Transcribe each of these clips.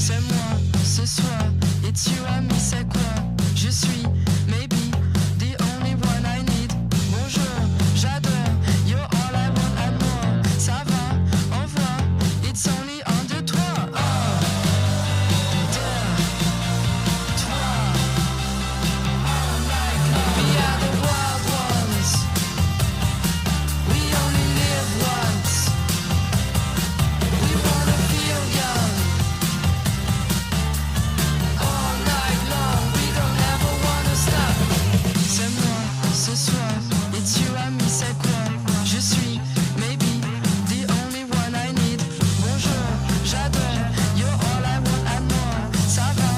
C'est moi, ce soir, it's you and me, c'est quoi? Je suis, maybe, the only one I need. Bonjour, j'adore, you're all I want and more. Ça va, au revoir, it's only un, deux, trois. Un, deux, trois. Oh my God, we are the wild ones. We only live once. We wanna feel young. All night long, we don't ever wanna stop. C'est moi, ce soir, it's you and me, c'est quoi? Je suis, maybe, the only one I need. Bonjour, j'adore, you're all I want and more. Ça va,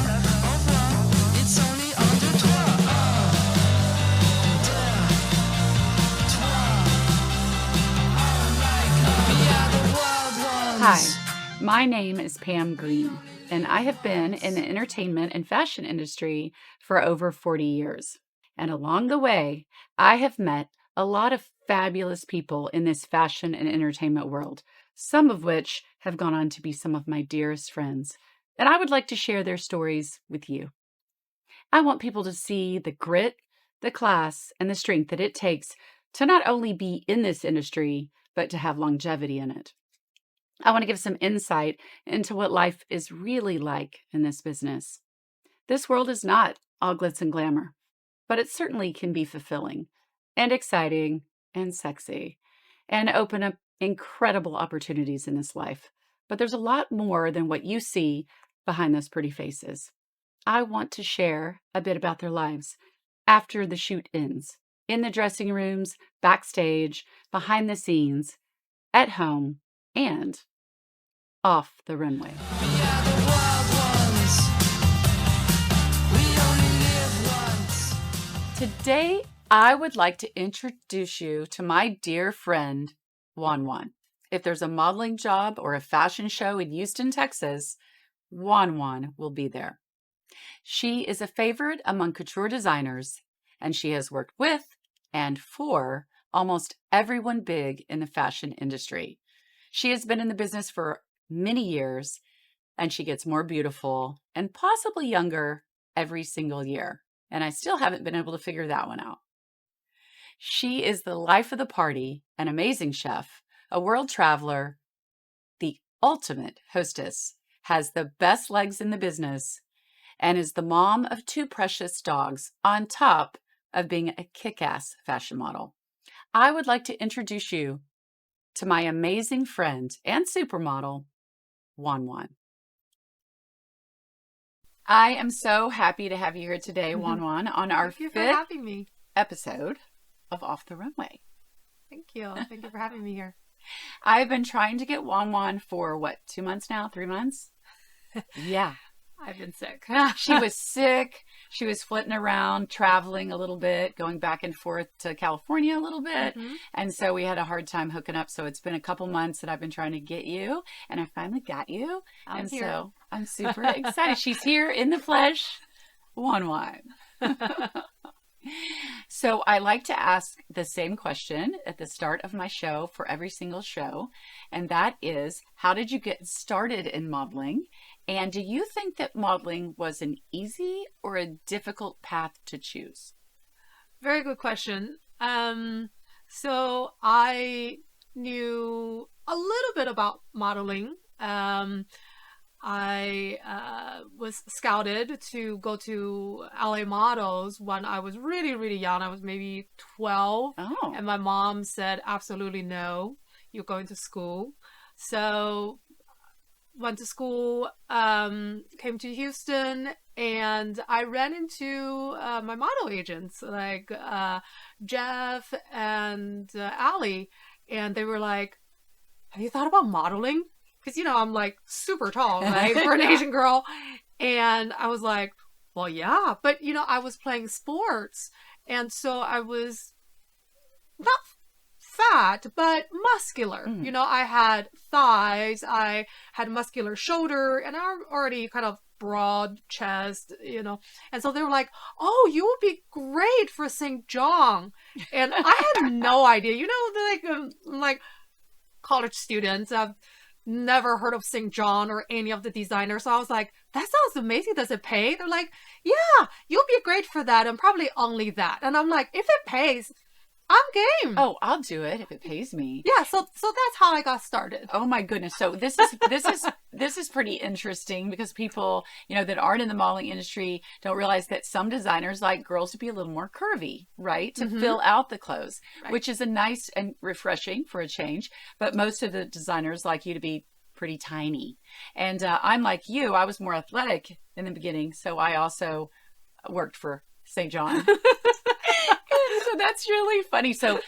au revoir, it's only un, deux, trois. Un, deux, trois. Oh my God, we are the wild Hi, ones. my name is Pam Green, and I have been in the entertainment and fashion industry for over 40 years. And along the way, I have met a lot of fabulous people in this fashion and entertainment world, some of which have gone on to be some of my dearest friends. And I would like to share their stories with you. I want people to see the grit, the class, and the strength that it takes to not only be in this industry, but to have longevity in it. I want to give some insight into what life is really like in this business. This world is not all glitz and glamour, but it certainly can be fulfilling and exciting and sexy and open up incredible opportunities in this life. But there's a lot more than what you see behind those pretty faces. I want to share a bit about their lives after the shoot ends, in the dressing rooms, backstage, behind the scenes, at home, and off the runway. We are the wild ones. We only live once. Today, I would like to introduce you to my dear friend, Yuan Zhang. If there's a modeling job or a fashion show in Houston, Texas, Yuan Zhang will be there. She is a favorite among couture designers, and she has worked with and for almost everyone big in the fashion industry. She has been in the business for many years, and she gets more beautiful and possibly younger every single year. And I still haven't been able to figure that one out. She is the life of the party, an amazing chef, a world traveler, the ultimate hostess, has the best legs in the business, and is the mom of two precious dogs on top of being a kick-ass fashion model. I would like to introduce you to my amazing friend and supermodel, Yuan Zhang. I am so happy to have you here today, Yuan Zhang, on our Thank you for fifth having me. episode of Off the Runway. Thank you. Thank you for having me here. I've been trying to get Yuan Zhang for 2 months now? 3 months? Yeah. I've been sick. She was sick. She was flitting around, traveling a little bit, going back and forth to California a little bit. Mhm. And so we had a hard time hooking up. So it's been a couple months that I've been trying to get you, and I finally got you. I'm and here. So I'm super excited. She's here in the flesh. Yuan Zhang. So I like to ask the same question at the start of my show for every single show. And that is, how did you get started in modeling? And do you think that modeling was an easy or a difficult path to choose? Very good question. So I knew a little bit about modeling. I was scouted to go to LA Models when I was really, really young. I was maybe 12. Oh. And my mom said, absolutely no, you're going to school. So went to school, came to Houston, and I ran into my model agents like Jeff and Allie, and they were like, have you thought about modeling? Because, I'm like super tall, right, for an Asian girl. And I was like, well, yeah. But, I was playing sports. And so I was not fat, but muscular. I had thighs, I had muscular shoulder, and I already kind of broad chest, And so they were like, oh, you would be great for St. John. And I had no idea, like college students, never heard of St. John or any of the designers. So I was like, that sounds amazing. Does it pay? They're like, yeah, you'll be great for that and probably only that. And I'm like, if it pays, I'm game. Oh, I'll do it if it pays me. Yeah, so that's how I got started. Oh my goodness. So this is pretty interesting because people, that aren't in the modeling industry don't realize that some designers like girls to be a little more curvy, right? To fill out the clothes, which is a nice and refreshing for a change. But most of the designers like you to be pretty tiny. And I'm like you, I was more athletic in the beginning. So I also worked for St. John. So that's really funny. So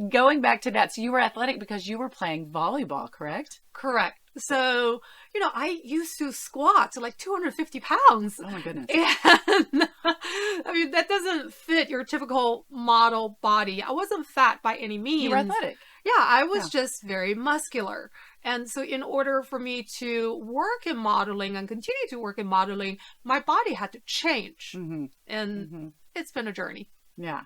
going back to that, so you were athletic because you were playing volleyball, correct? Correct. So, I used to squat to like 250 pounds. Oh my goodness. And I mean, that doesn't fit your typical model body. I wasn't fat by any means. You were athletic. Yeah, I was just very muscular. And so in order for me to work in modeling and continue to work in modeling, my body had to change. And it's been a journey. Yeah.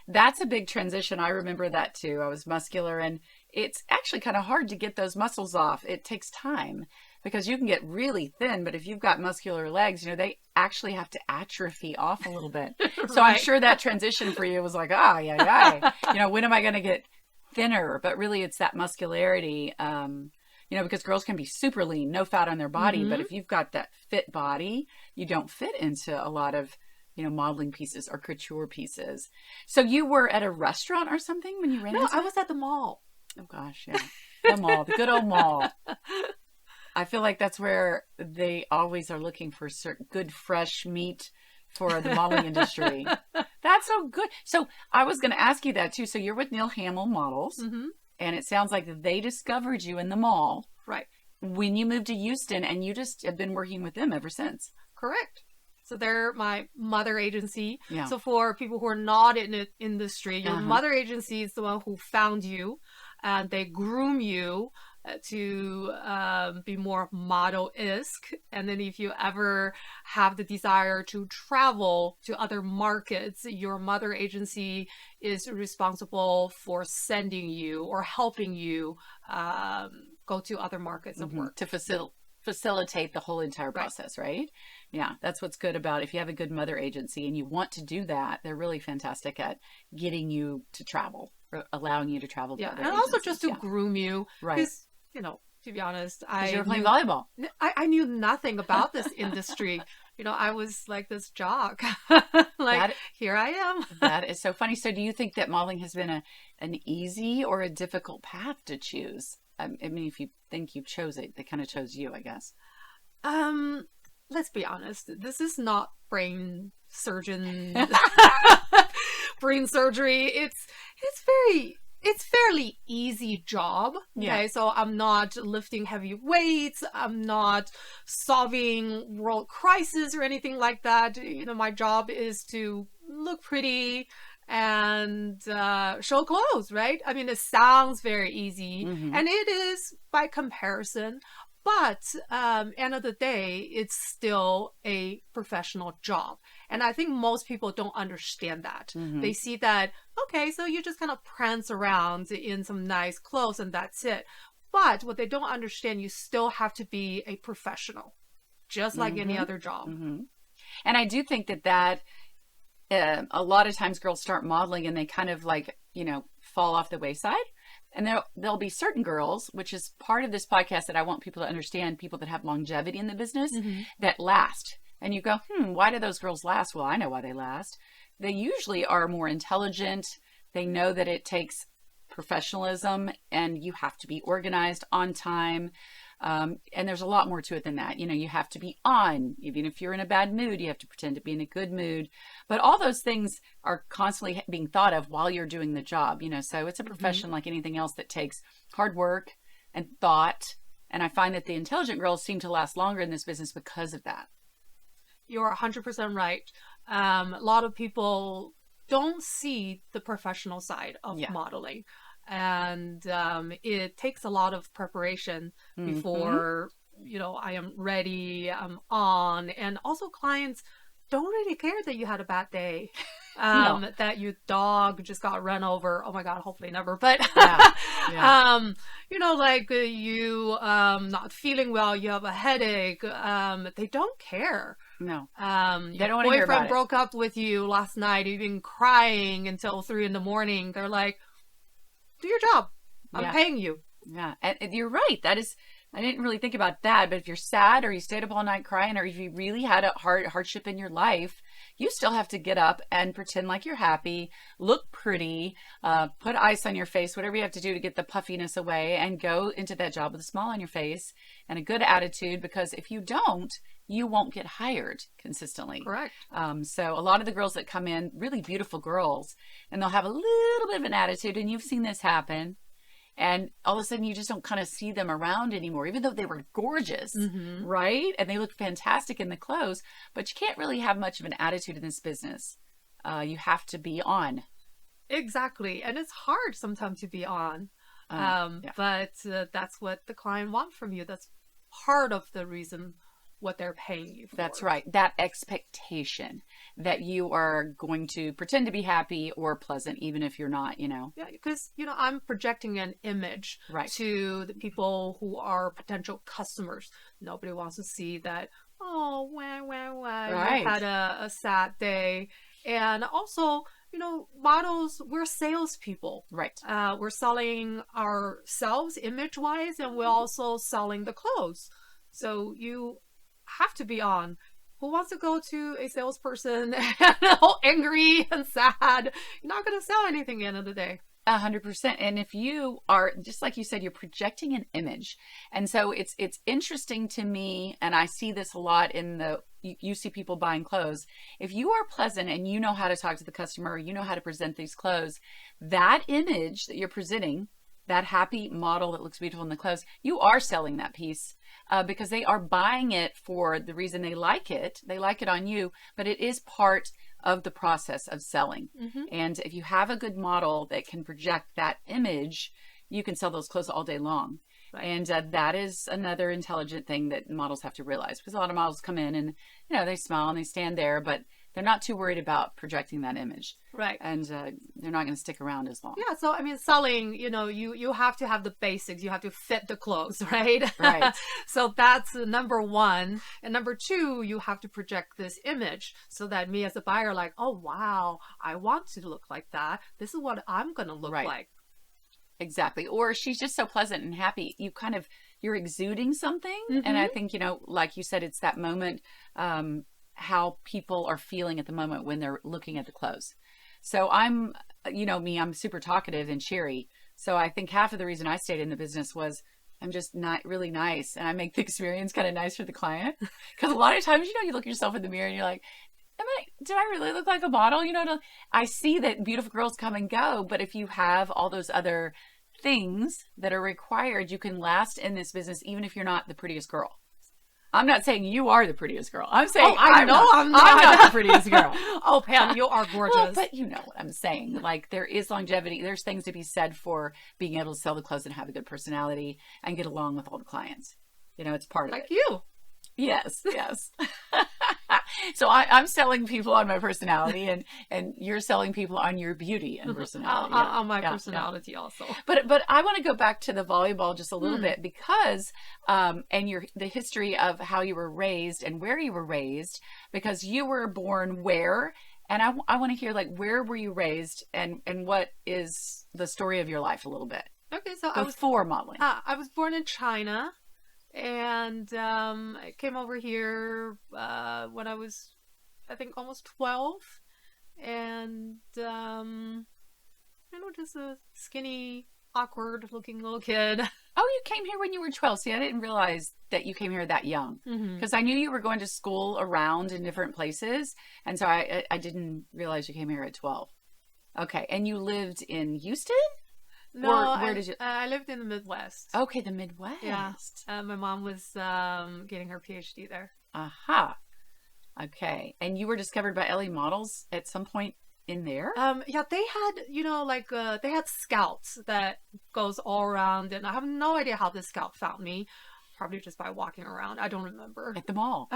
That's a big transition. I remember that too. I was muscular, and it's actually kind of hard to get those muscles off. It takes time because you can get really thin, but if you've got muscular legs, they actually have to atrophy off a little bit. So I'm sure that transition for you was like, yeah. When am I going to get thinner? But really it's that muscularity, because girls can be super lean, no fat on their body. But if you've got that fit body, you don't fit into a lot of modeling pieces or couture pieces. So you were at a restaurant or something when you ran into I was at the mall. Oh gosh, yeah. The mall, the good old mall. I feel like that's where they always are looking for certain good fresh meat for the modeling industry. That's so good. So I was going to ask you that too. So you're with Neil Hamill Models, and it sounds like they discovered you in the mall. Right. When you moved to Houston, and you just have been working with them ever since. Correct. So they're my mother agency. Yeah. So for people who are not in the industry, your mother agency is the one who found you, and they groom you to be more model-esque. And then if you ever have the desire to travel to other markets, your mother agency is responsible for sending you or helping you go to other markets and work. To facilitate the whole entire process, right? Yeah, that's what's good about if you have a good mother agency and you want to do that, they're really fantastic at getting you to travel or allowing you to travel to other and agencies. also just to groom you. Right. Because, to be honest, you were playing volleyball. I knew nothing about this industry. I was like this jock. Here I am. That is so funny. So do you think that modeling has been an easy or a difficult path to choose? I mean, if you think you chose it, they kind of chose you, I guess. Let's be honest. This is not brain surgery. It's fairly easy job. Okay, Yeah. so I'm not lifting heavy weights. I'm not solving world crisis or anything like that. My job is to look pretty and show clothes, right? I mean, it sounds very easy, and it is by comparison. But end of the day, it's still a professional job. And I think most people don't understand that. They see that, okay, so you just kind of prance around in some nice clothes and that's it. But what they don't understand, you still have to be a professional, just like any other job. And I do think that a lot of times girls start modeling and they kind of fall off the wayside. And there'll be certain girls, which is part of this podcast that I want people to understand, people that have longevity in the business that last. And you go, why do those girls last? Well, I know why they last. They usually are more intelligent. They know that it takes professionalism and you have to be organized on time. And there's a lot more to it than that. You have to be on. Even if you're in a bad mood, you have to pretend to be in a good mood. But all those things are constantly being thought of while you're doing the job, so it's a profession like anything else that takes hard work and thought. And I find that the intelligent girls seem to last longer in this business because of that. You're 100% right. A lot of people don't see the professional side of modeling. And it takes a lot of preparation before I am ready, I'm on. And also clients don't really care that you had a bad day. No. That your dog just got run over. Oh my God, hopefully never. But Yeah. you know, like you not feeling well, you have a headache. They don't care. No. They Your don't want to hear about boyfriend it. broke up with you last night. You've been crying until 3 a.m. They're like, do your job. I'm Yeah. paying you. Yeah. And you're right. That is, I didn't really think about that. But if you're sad or you stayed up all night crying or if you really had a hardship in your life, you still have to get up and pretend like you're happy, look pretty, put ice on your face, whatever you have to do to get the puffiness away, and go into that job with a smile on your face and a good attitude, because if you don't, you won't get hired consistently. Correct. So a lot of the girls that come in, really beautiful girls, and they'll have a little bit of an attitude, and you've seen this happen. And all of a sudden you just don't kind of see them around anymore, even though they were gorgeous, right? And they look fantastic in the clothes, but you can't really have much of an attitude in this business. You have to be on. Exactly. And it's hard sometimes to be on. Yeah. But that's what the client wants from you. That's part of the reason what they're paying you for. That's right. That expectation that you are going to pretend to be happy or pleasant, even if you're not, you know. Yeah, because, you know, I'm projecting an image Right. to the people who are potential customers. Nobody wants to see that, oh, Right. you had a sad day. And also, you know, models, we're salespeople. Right. We're selling ourselves image-wise, and we're also selling the clothes. So you have to be on. Who wants to go to a salesperson all angry and sad? You're not going to sell anything at the end of the day. 100%. And if you are, just like you said, you're projecting an image. And so it's interesting to me, and I see this a lot in you see people buying clothes. If you are pleasant and you know how to talk to the customer, you know how to present these clothes, that image that you're presenting, that happy model that looks beautiful in the clothes, you are selling that piece. Because they are buying it for the reason they like it. They like it on you, but it is part of the process of selling. And if you have a good model that can project that image, you can sell those clothes all day long. Right. And that is another intelligent thing that models have to realize, because a lot of models come in and, you know, they smile and they stand there, but they're not too worried about projecting that image. Right. And they're not going to stick around as long. Yeah. So, I mean, selling, you know, you have to have the basics. You have to fit the clothes, right? Right. So that's number one. And number two, you have to project this image so that me as a buyer, like, oh, wow, I want to look like that. This is what I'm going to look like. Exactly. Or she's just so pleasant and happy. You're exuding something. And I think, you know, like you said, it's that moment, how people are feeling at the moment when they're looking at the clothes. So I'm, you know me, I'm super talkative and cheery. So I think half of the reason I stayed in the business was I'm just not really nice, and I make the experience kind of nice for the client. Because a lot of times, you know, you look at yourself in the mirror and you're like, do I really look like a model? You know, I see that beautiful girls come and go, but if you have all those other things that are required, you can last in this business even if you're not the prettiest girl. I'm not saying you are the prettiest girl. I'm saying I'm not the prettiest girl. Oh, Pam, you are gorgeous. Well, but you know what I'm saying. Like, there is longevity. There's things to be said for being able to sell the clothes and have a good personality and get along with all the clients. You know, it's part of it. Like you. Yes. So I'm selling people on my personality, and you're selling people on your beauty and personality. On my personality also. But I want to go back to the volleyball just a little bit, because and the history of how you were raised and where you were raised, because you were born where, and I want to hear, like, where were you raised, and what is the story of your life a little bit. Okay, so before modeling. I was born in China. And I came over here when I was, I think, almost 12. And, you know, just a skinny, awkward-looking little kid. Oh, you came here when you were 12. See, I didn't realize that you came here that young. Because I knew you were going to school around in different places. And so I didn't realize you came here at 12. Okay. And you lived in Houston? No, where did you? I lived in the Midwest. Okay, the Midwest. Yeah. My mom was getting her PhD there. Aha. Okay. And you were discovered by LA Models at some point in there? Yeah, they had, you know, like, they had scouts that goes all around, and I have no idea how this scout found me. Probably just by walking around. I don't remember. At the mall.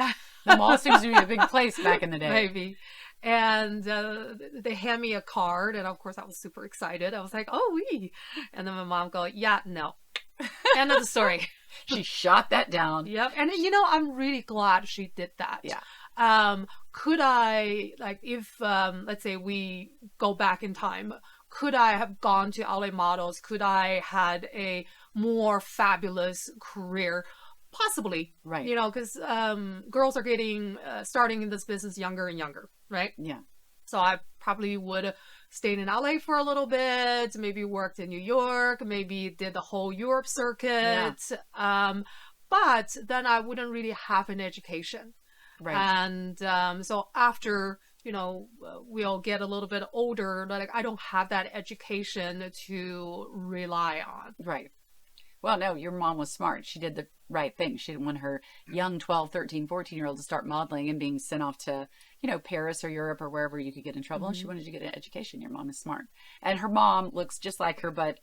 The mall seems to be a big place back in the day. Maybe. And they hand me a card, and of course I was super excited. I was like, "Oh, we," and then my mom go, "Yeah, no." End of the story. She shot that down. Yep. And I'm really glad she did that. Yeah. Could I, like, if let's say we go back in time, could I have gone to LA Models? Could I had a more fabulous career? Possibly. Right. Because girls are getting starting in this business younger and younger, right? Yeah. So I probably would have stayed in LA for a little bit, maybe worked in New York, maybe did the whole Europe circuit. Yeah. But then I wouldn't really have an education. Right. And so after, we'll get a little bit older, like I don't have that education to rely on. Right. Well, no, your mom was smart. She did the right thing. She didn't want her young 12, 13, 14-year-old to start modeling and being sent off to, Paris or Europe or wherever you could get in trouble. Mm-hmm. And she wanted to get an education. Your mom is smart. And her mom looks just like her, but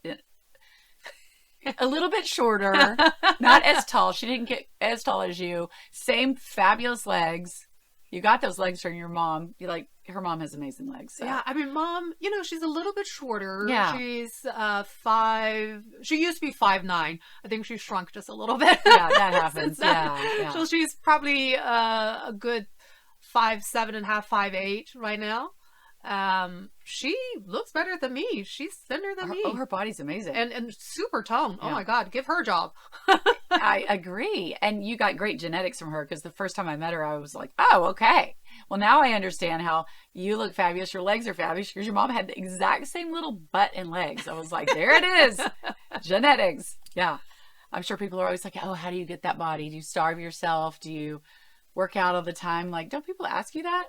a little bit shorter, not as tall. She didn't get as tall as you. Same fabulous legs. You got those legs from your mom. Her mom has amazing legs. So. Yeah, I mean, mom, she's a little bit shorter. Yeah. She's 5. She used to be 5'9". I think she shrunk just a little bit. Yeah, that happens. Yeah. So she's probably a good 5'7.5", 5'8" right now. She looks better than me. She's thinner than me. Oh, her body's amazing. And super toned. Yeah. Oh my God, give her a job. I agree. And you got great genetics from her, because the first time I met her, I was like, oh, okay. Well, now I understand how you look fabulous. Your legs are fabulous because your mom had the exact same little butt and legs. I was like, there it is. Genetics. Yeah. I'm sure people are always like, oh, how do you get that body? Do you starve yourself? Do you work out all the time? Like, don't people ask you that?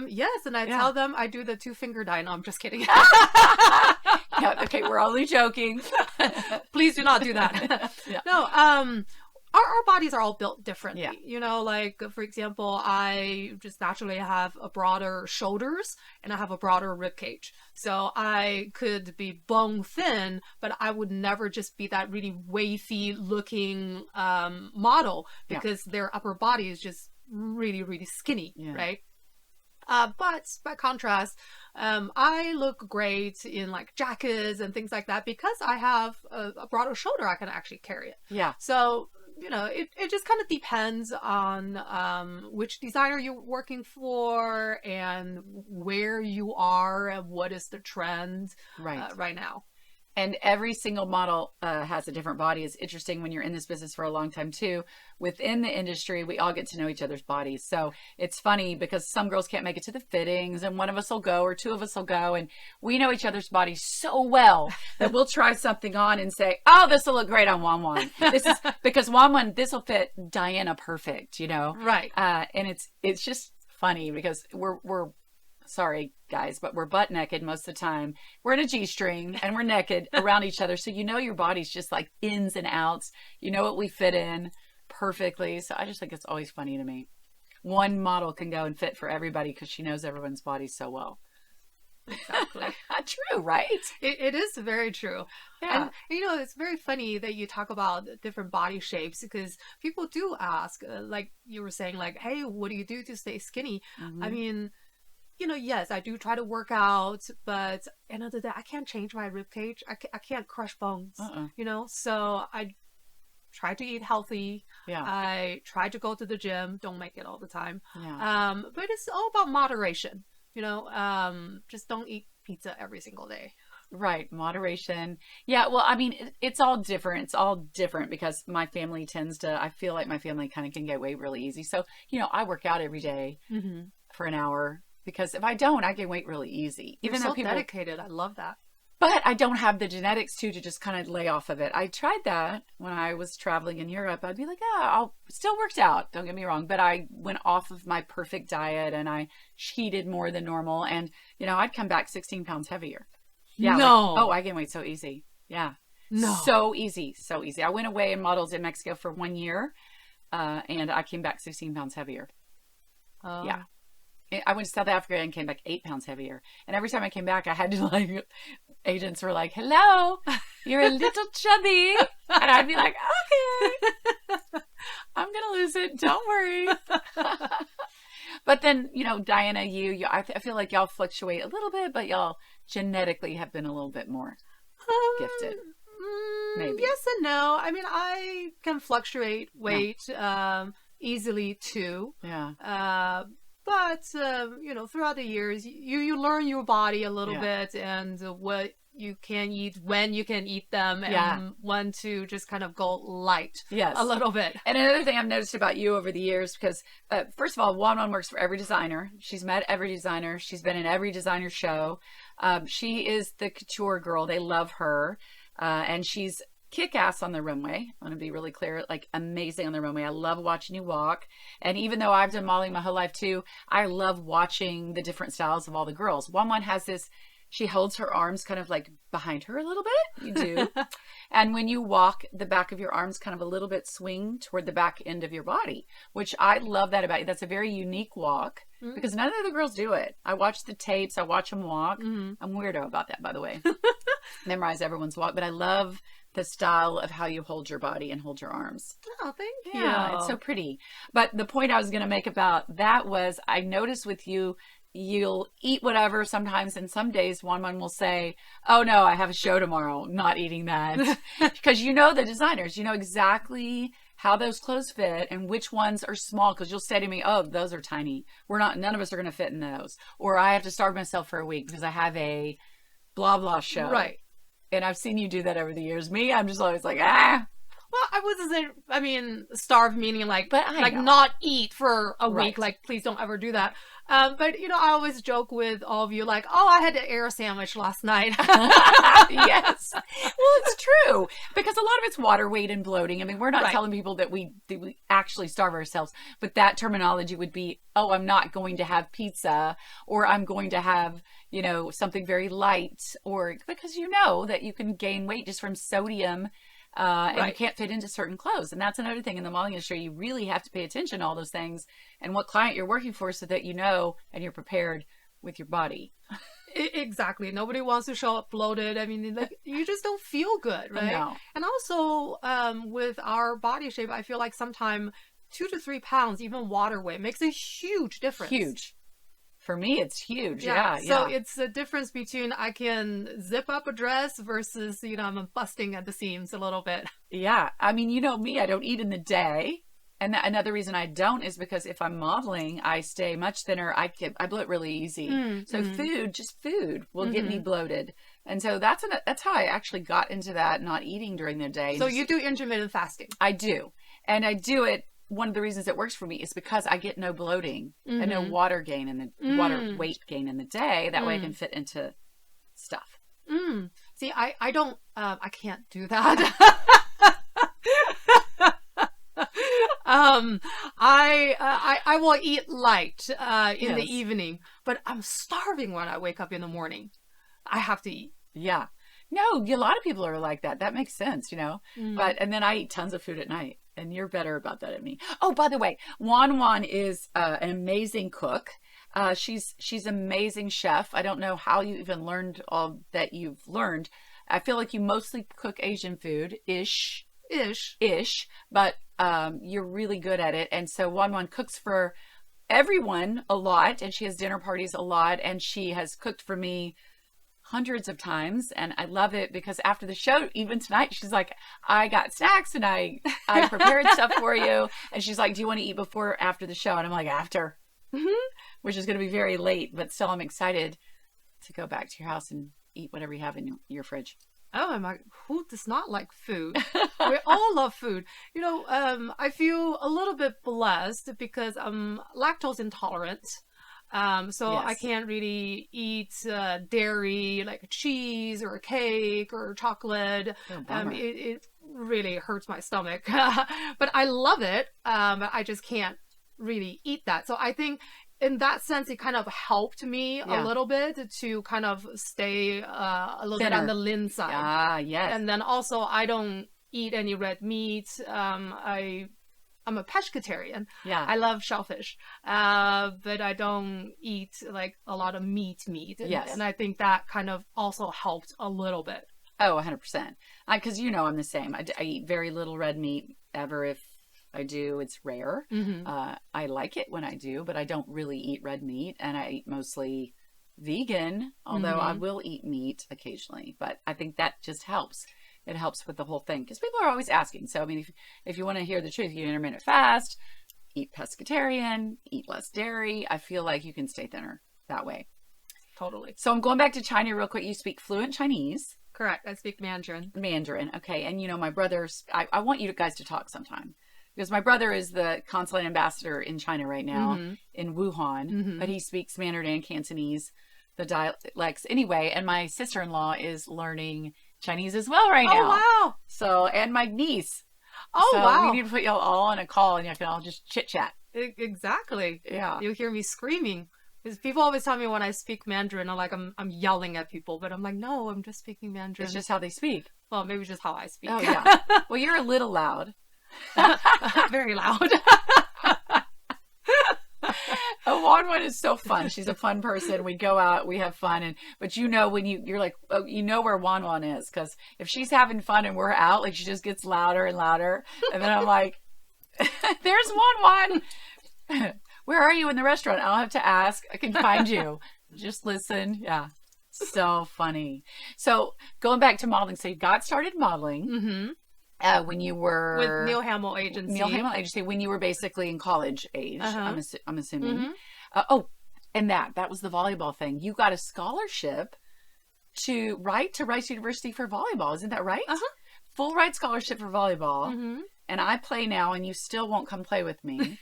Yes, and I tell them I do the 2-finger die. No, I'm just kidding. Yeah, okay, we're only joking. Please do not do that. Yeah. No, our bodies are all built differently. Yeah. Like, for example, I just naturally have a broader shoulders and I have a broader rib cage. So I could be bone thin, but I would never just be that really wavy looking model, because their upper body is just really, really skinny, right? But by contrast, I look great in like jackets and things like that because I have a broader shoulder. I can actually carry it. Yeah. So, it just kind of depends on which designer you're working for and where you are and what is the trend right now. And every single model has a different body. It's interesting when you're in this business for a long time too. Within the industry, we all get to know each other's bodies. So it's funny because some girls can't make it to the fittings and one of us will go or two of us will go. And we know each other's bodies so well that we'll try something on and say, oh, this will look great on Wan Wan. This is because Wan Wan, this will fit Diana perfect, Right. And it's just funny because we're sorry guys, but we're butt naked most of the time. We're in a G-string and we're naked around each other. So your body's just like ins and outs. You know what we fit in perfectly. So I just think it's always funny to me. One model can go and fit for everybody because she knows everyone's body so well. Exactly. True, right? It is very true. Yeah. And it's very funny that you talk about different body shapes because people do ask, like you were saying, like, hey, what do you do to stay skinny? Mm-hmm. I mean, yes, I do try to work out, but at the end of the day, I can't change my rib cage. I can't crush bones, so I try to eat healthy. Yeah. I try to go to the gym. Don't make it all the time. Yeah. But it's all about moderation, just don't eat pizza every single day. Right. Moderation. Yeah. Well, I mean, it's all different. It's all different because my family I feel like my family kind of can get weight really easy. So, I work out every day for an hour. Because if I don't, I gain weight really easy. Even though people dedicated, I love that. But I don't have the genetics to just kind of lay off of it. I tried that when I was traveling in Europe. I'd be like, I'll still worked out. Don't get me wrong, but I went off of my perfect diet and I cheated more than normal. And I'd come back 16 pounds heavier. Yeah. No. I gain weight so easy. Yeah. No. So easy. I went away and modeled in Mexico for 1 year, and I came back 16 pounds heavier. Oh. Yeah. I went to South Africa and came back 8 pounds heavier. And every time I came back, I had to agents were like, hello, you're a little chubby. And I'd be like, okay. I'm going to lose it. Don't worry. But then, Diana, I feel like y'all fluctuate a little bit, but y'all genetically have been a little bit more gifted. Maybe. Yes and no. I mean, I can fluctuate weight easily too. Yeah. But throughout the years, you learn your body a little bit and what you can eat, when you can eat them, and when to just kind of go light a little bit. And another thing I've noticed about you over the years, because first of all, Yuan works for every designer. She's met every designer. She's been in every designer show. She is the couture girl. They love her. And she's kick-ass on the runway. I want to be really clear, like amazing on the runway. I love watching you walk. And even though I've done modeling my whole life too, I love watching the different styles of all the girls. Yuan has this, she holds her arms kind of like behind her a little bit. You do. And when you walk, the back of your arms kind of a little bit swing toward the back end of your body, which I love that about you. That's a very unique walk because none of the girls do it. I watch the tapes. I watch them walk. I'm weirdo about that, by the way. Memorize everyone's walk, but I love the style of how you hold your body and hold your arms. Oh, thank you. Yeah, it's so pretty. But the point I was going to make about that was I noticed with you, you'll eat whatever sometimes, and some days Yuan will say, oh no, I have a show tomorrow, not eating that. Because the designers, you know exactly how those clothes fit and which ones are small, because you'll say to me, oh, those are tiny. None of us are going to fit in those. Or I have to starve myself for a week because I have a blah blah show. Right. And I've seen you do that over the years. Me, I'm just always like, ah. Well, I wasn't saying, I mean, starve meaning like know. not eat for a week. Right. Like, please don't ever do that. But, I always joke with all of you, like, oh, I had an air sandwich last night. Yes. Well, it's true. Because a lot of it's water weight and bloating. I mean, we're not telling people that we actually starve ourselves. But that terminology would be, oh, I'm not going to have pizza, or I'm going to have, something very light, or because that you can gain weight just from sodium. And you can't fit into certain clothes. And that's another thing in the modeling industry. You really have to pay attention to all those things and what client you're working for so that and you're prepared with your body. Exactly. Nobody wants to show up bloated. I mean, like, you just don't feel good, right? No. And also, with our body shape, I feel like sometimes 2 to 3 pounds, even water weight, makes a huge difference. Huge. For me, it's huge. Yeah. So it's a difference between I can zip up a dress versus, I'm busting at the seams a little bit. Yeah. I mean, me, I don't eat in the day. And another reason I don't is because if I'm modeling, I stay much thinner. I bloat really easy. So food will get me bloated. And so that's how I actually got into that, not eating during the day. So you do intermittent fasting? I do. And I do it. One of the reasons it works for me is because I get no bloating and no water gain in the water weight gain in the day. That way I can fit into stuff. See, I don't, I can't do that. I will eat light in the evening, but I'm starving when I wake up in the morning. I have to eat. Yeah. No, a lot of people are like that. That makes sense, and then I eat tons of food at night. And you're better about that than me. Oh, by the way, Yuan is an amazing cook. She's an amazing chef. I don't know how you even learned all that you've learned. I feel like you mostly cook Asian food, ish, but you're really good at it. And so Yuan cooks for everyone a lot, and she has dinner parties a lot, and she has cooked for me hundreds of times, and I love it because after the show, even tonight, she's like, I got snacks and I prepared stuff for you, and she's like, do you want to eat before or after the show? And I'm like, after, which is going to be very late, but still I'm excited to go back to your house and eat whatever you have in your fridge. Oh my, who does not like food? We all love food. I feel a little bit blessed because I'm lactose intolerant. So I can't really eat dairy, like cheese or cake or chocolate. It really hurts my stomach. But I love it. But I just can't really eat that. So I think in that sense, it kind of helped me a little bit to kind of stay a little bit on the lean side. Ah, yes. And then also I don't eat any red meat. I'm a pescatarian. Yeah. I love shellfish. But I don't eat like a lot of meat. Yes. And I think that kind of also helped a little bit. Oh, 100%. Because I'm the same. I eat very little red meat ever, if I do. It's rare. I like it when I do, but I don't really eat red meat, and I eat mostly vegan, although I will eat meat occasionally. But I think that just helps. It helps with the whole thing because people are always asking. So, I mean, if you want to hear the truth, you intermittent fast, eat pescatarian, eat less dairy. I feel like you can stay thinner that way. Totally. So I'm going back to China real quick. You speak fluent Chinese. Correct. I speak Mandarin. Mandarin. Okay. And you know, my brother's, I want you guys to talk sometime because my brother is the consulate ambassador in China right now in Wuhan, but he speaks Mandarin and Cantonese, the dialects anyway. And my sister-in-law is learning Chinese as well right now. Oh, wow. So, and my niece. Oh, so wow. we need to put y'all all on a call and you can all just chit chat. Exactly. Yeah. You'll hear me screaming. Because people always tell me when I speak Mandarin, I'm yelling at people, but I'm like, no, I'm just speaking Mandarin. It's just how they speak. Well, maybe just how I speak. Oh, yeah. Well, you're a little loud. Very loud. Yuan is so fun. She's a fun person. We go out, we have fun, but you know when you're like, oh, you know where Yuan is because if she's having fun and we're out, like she just gets louder and louder, and then I'm like, there's Yuan. Where are you in the restaurant? I don't have to ask. I can find you. Just listen. Yeah. So funny. So going back to modeling. So you got started modeling when you were... With Neil Hamill Agency. Neil Hamill Agency, when you were basically in college age, I'm assuming. And that was the volleyball thing. You got a scholarship to Rice University for volleyball. Isn't that right? Full ride scholarship for volleyball. And I play now and you still won't come play with me.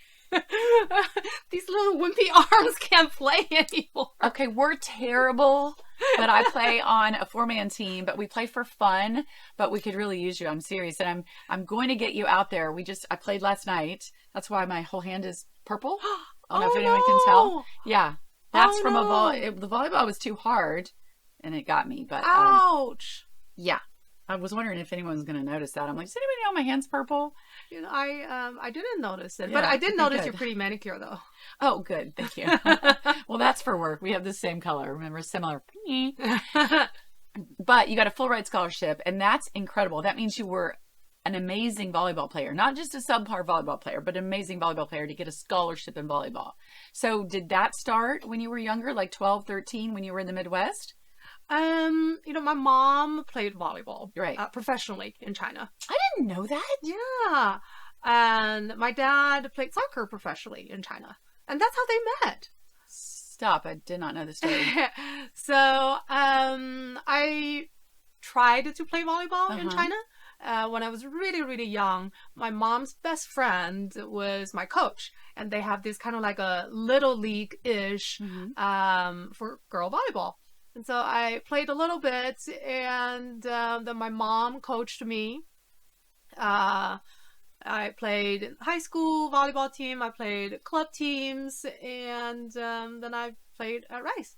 These little wimpy arms can't play anymore. Okay, we're terrible, but I play on a 4-man team, but we play for fun, but we could really use you. I'm serious. And I'm going to get you out there. I played last night. That's why my whole hand is purple. I don't know if anyone can tell. Yeah. That's from the volleyball was too hard and it got me, but ouch. Yeah. I was wondering if anyone was going to notice that. I'm like, does anybody know my hand's purple? You know, I didn't notice it, Yeah, but I did notice good. your pretty manicure though. Oh, good. Thank you. Well, that's for work. We have the same color. Remember, similar. But you got a full ride scholarship, and that's incredible. That means you were an amazing volleyball player, not just a subpar volleyball player, but an amazing volleyball player to get a scholarship in volleyball. So did that start when you were younger, like 12, 13, when you were in the Midwest? You know, my mom played volleyball, Right. Professionally in China. I didn't know that. Yeah. And my dad played soccer professionally in China. And that's how they met. Stop. I did not know the story. So, I tried to play volleyball in China. When I was really, really young, my mom's best friend was my coach. And they have this kind of like a little league-ish for girl volleyball. And so I played a little bit, and then my mom coached me. I played high school volleyball team, I played club teams, and then I played at Rice.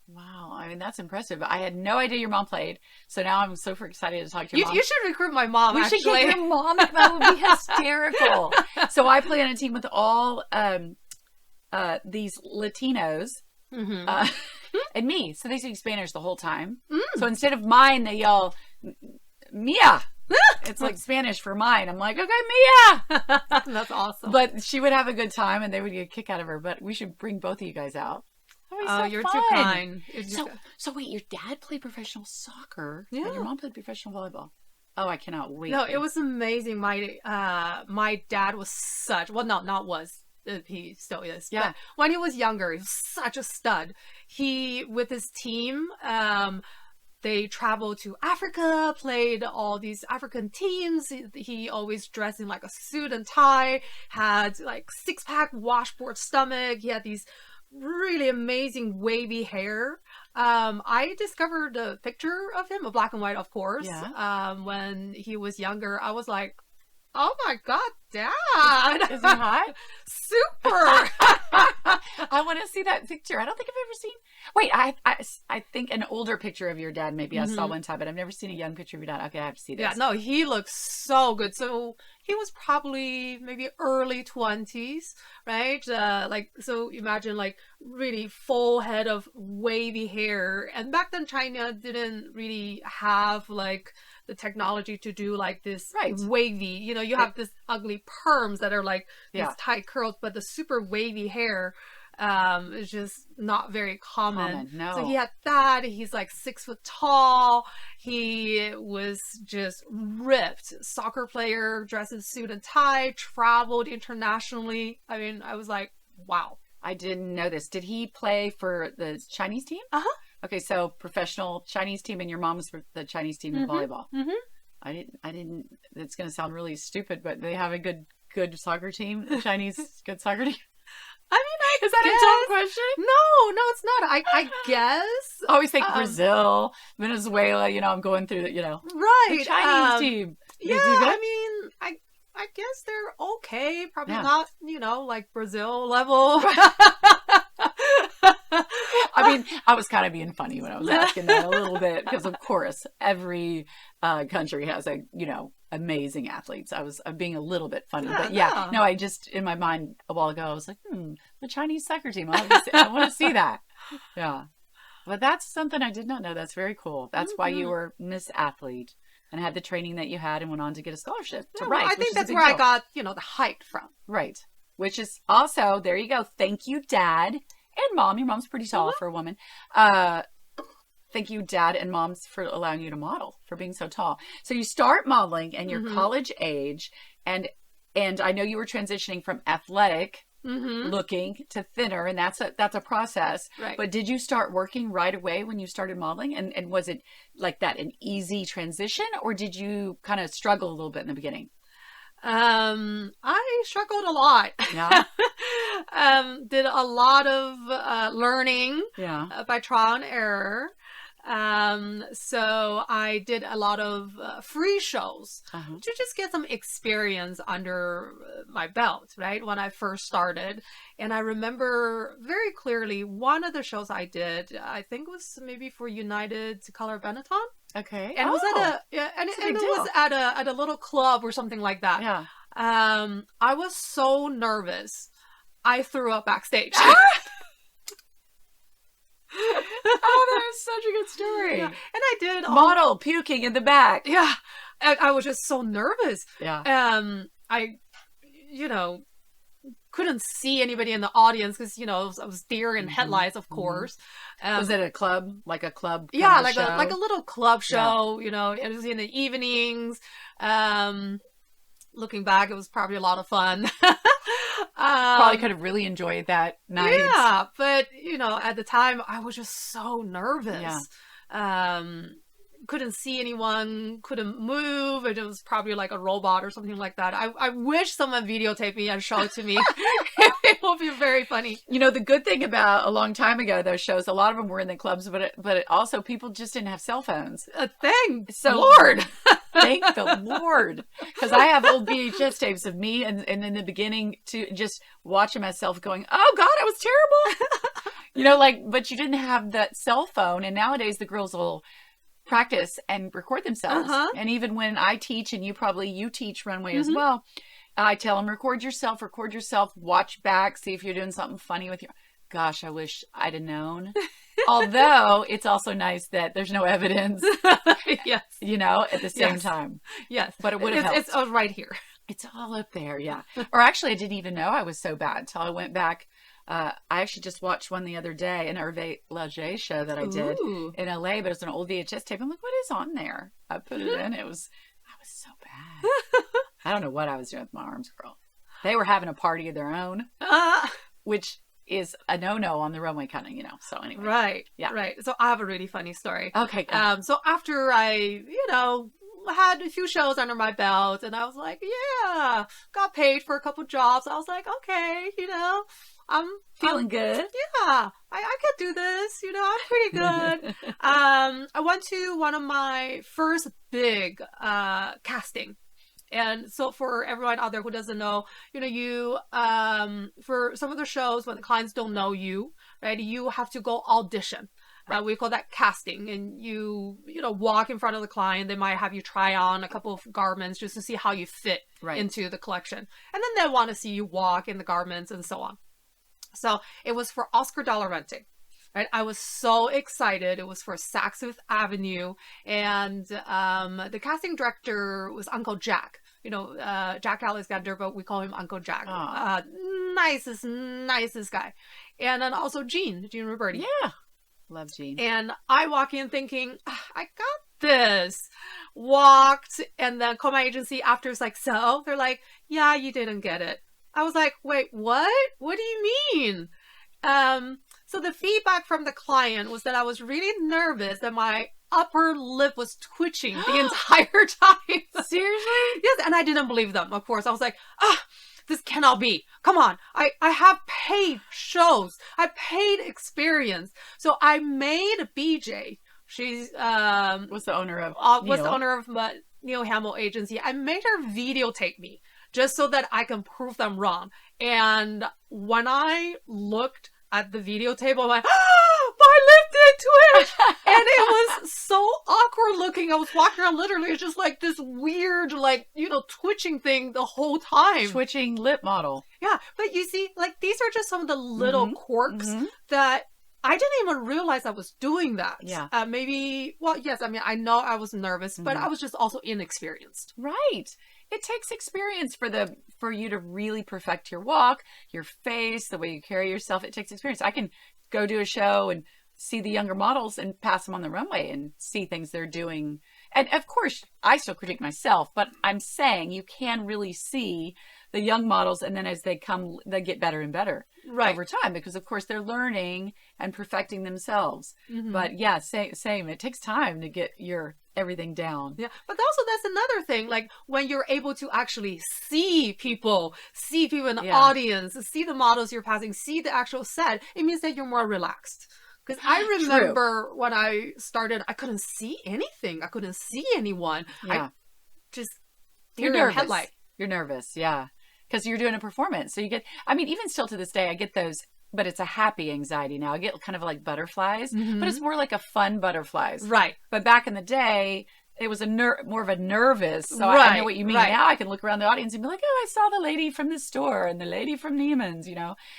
Wow. I mean, that's impressive. I had no idea your mom played. So now I'm super excited to talk to your mom. You should recruit my mom, we actually. should get your mom. That would be hysterical. So I play on a team with all these Latinos. And me. So they speak Spanish the whole time. So instead of mine, they yell, Mia. It's like Spanish for mine. I'm like, okay, Mia. That's awesome. But she would have a good time and they would get a kick out of her. But we should bring both of you guys out. Oh, you're fun. too kind. So wait, your dad played professional soccer Yeah. and your mom played professional volleyball. Oh, I cannot wait. No, it was amazing. My dad was such, well, no, not was. He still is. Yeah. But when he was younger, he was such a stud. He, with his team, they traveled to Africa, played all these African teams. He always dressed in like a suit and tie, had like 6-pack washboard stomach. He had these really amazing wavy hair. I discovered a picture of him, a black and white, of course. Yeah. When he was younger, I was like, oh my God, Dad. Is he hot? Super. I want to see that picture. I don't think I've ever seen. Wait, I think an older picture of your dad. Maybe I saw one time, but I've never seen a young picture of your dad. Okay, I have to see this. Yeah, no, he looks so good. So he was probably maybe early 20s, right? So imagine like really full head of wavy hair. And back then China didn't really have like the technology to do like this Right. wavy, you know, you have this ugly perms that are like these Yeah. tight curls, but the super wavy hair is just not very common. No. So he had that. He's like 6 foot tall. He was just ripped. Soccer player, dressed in suit and tie, traveled internationally. I mean, I was like, wow. I didn't know this. Did he play for the Chinese team? Uh-huh. Okay, so professional Chinese team, and your mom was for the Chinese team in volleyball. I didn't. It's going to sound really stupid, but they have a good soccer team. The Chinese good soccer team. I mean, Is that a dumb question? No, it's not. I guess. I always think Brazil, Venezuela. You know, I'm going through the, you know, Right. the Chinese team. Yeah, Is he good? I mean, I guess they're okay. Probably Yeah. not, you know, like Brazil level. I mean, I was kind of being funny when I was asking that a little bit, because of course every country has amazing athletes. I'm being a little bit funny, but yeah, no, I just, in my mind a while ago, I was like, the Chinese soccer team. I want to see that. Yeah. But that's something I did not know. That's very cool. That's why you were Miss Athlete and had the training that you had and went on to get a scholarship to Yeah, write. I which think is a that's big where I deal. got, the height from. Right. Which is also, there you go. Thank you, Dad and Mom. Your mom's pretty tall for a woman. Thank you, Dad and Moms, for allowing you to model, for being so tall. So you start modeling and you're college age, and I know you were transitioning from athletic looking to thinner, and that's a process. Right. But did you start working right away when you started modeling? And was it like that an easy transition, or did you kind of struggle a little bit in the beginning? I struggled a lot. Yeah. Did a lot of learning by trial and error. So I did a lot of free shows to just get some experience under my belt, right? When I first started. And I remember very clearly one of the shows I did, I think it was maybe for United Color Benetton. Okay. And it was at a little club or something like that. Yeah. I was so nervous. I threw up backstage. Oh, that is such a good story. Yeah. And I did model puking in the back. Yeah. I was just so nervous. Yeah. I couldn't see anybody in the audience because, I was deer in headlights, of course. Was it a club? Like a club? Yeah, like a little club show, it was in the evenings. Looking back, it was probably a lot of fun. Probably could have really enjoyed that night. Yeah, but at the time I was just so nervous. Yeah. Couldn't see anyone, couldn't move. It was probably like a robot or something like that. I wish someone videotaped me and showed it to me. It will be very funny. The good thing about a long time ago, those shows, a lot of them were in the clubs, but it also, people just didn't have cell phones. Thank So Lord. Thank the Lord. Because I have old VHS tapes of me and in the beginning to just watching myself going, oh God, I was terrible. But you didn't have that cell phone. And nowadays the girls will practice and record themselves. And even when I teach, and you teach Runway as well, I tell them, record yourself, watch back, see if you're doing something funny with your, gosh, I wish I'd have known. Although it's also nice that there's no evidence, Yes. At the same time. Yes. But it would have helped. It's right here. It's all up there, yeah. Or actually, I didn't even know I was so bad until I went back. I actually just watched one the other day, an Hervé Leger show that I did in LA, but it's an old VHS tape. I'm like, what is on there? I put it in. I was so bad. I don't know what I was doing with my arms, girl. They were having a party of their own, which is a no-no on the runway kind of, so anyway. Right. Yeah. Right. So I have a really funny story. Okay. So after I, had a few shows under my belt, and I was like, yeah, got paid for a couple jobs. I was like, okay, I'm feeling good. Yeah, I can do this. I'm pretty good. I went to one of my first big casting. And so for everyone out there who doesn't know, you, for some of the shows when the clients don't know you, right, you have to go audition. We call that casting. And you walk in front of the client. They might have you try on a couple of garments just to see how you fit into the collection. And then they want to see you walk in the garments and so on. So it was for Oscar de la Renta. right? I was so excited. It was for Saks Fifth Avenue, and the casting director was Uncle Jack. Jack Alexander, but we call him Uncle Jack. Nicest guy. And then also Jean Roberti. Yeah. Love Jean. And I walk in thinking, I got this. Walked, and then called my agency after. It's like, so? They're like, yeah, you didn't get it. I was like, wait, what? What do you mean? So the feedback from the client was that I was really nervous, that my upper lip was twitching the entire time. Seriously? Yes, and I didn't believe them, of course. I was like, this cannot be. Come on. I have paid shows. I paid experience. So I made BJ. She's was the owner of Neil Hamill Agency. I made her videotape me just so that I can prove them wrong. And when I looked at the videotape, I'm like, my lip did twitch. And it was so awkward looking. I was walking around literally, it's just like this weird, twitching thing the whole time. Twitching lip model. Yeah. But you see, these are just some of the little quirks that I didn't even realize I was doing that. Yeah. Yes, I know I was nervous, but I was just also inexperienced. Right. It takes experience for you to really perfect your walk, your face, the way you carry yourself. It takes experience. I can go do a show and see the younger models and pass them on the runway and see things they're doing. And of course, I still critique myself, but I'm saying you can really see the young models, and then as they come, they get better and better over time, because of course they're learning and perfecting themselves. But yeah, same. It takes time to get your everything down. Yeah, but also that's another thing. Like when you're able to actually see people in the audience, see the models you're passing, see the actual set, it means that you're more relaxed. Because I remember when I started, I couldn't see anything. I couldn't see anyone. Yeah. I just you're nervous. Headlight. You're nervous, yeah. Because you're doing a performance. So you get, even still to this day, I get those, but it's a happy anxiety now. I get kind of like butterflies, but it's more like a fun butterflies. Right. But back in the day, it was more of a nervous. So I know what you mean. Now I can look around the audience and be like, oh, I saw the lady from the store and the lady from Neiman's,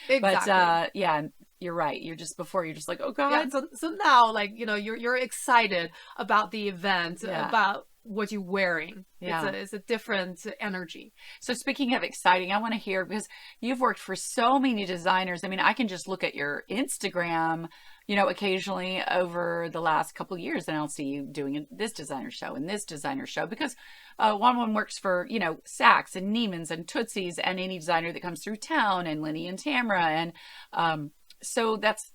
Exactly. But you're right. You're just like, oh God. Yeah, so now, you're excited about the event, about what you're wearing. Yeah. It's a different energy. So speaking of exciting, I want to hear, because you've worked for so many designers. I can just look at your Instagram, occasionally over the last couple of years, and I'll see you doing this designer show and this designer show, because one works for, Saks and Neiman's and Tootsie's and any designer that comes through town, and Lenny and Tamra. And so that's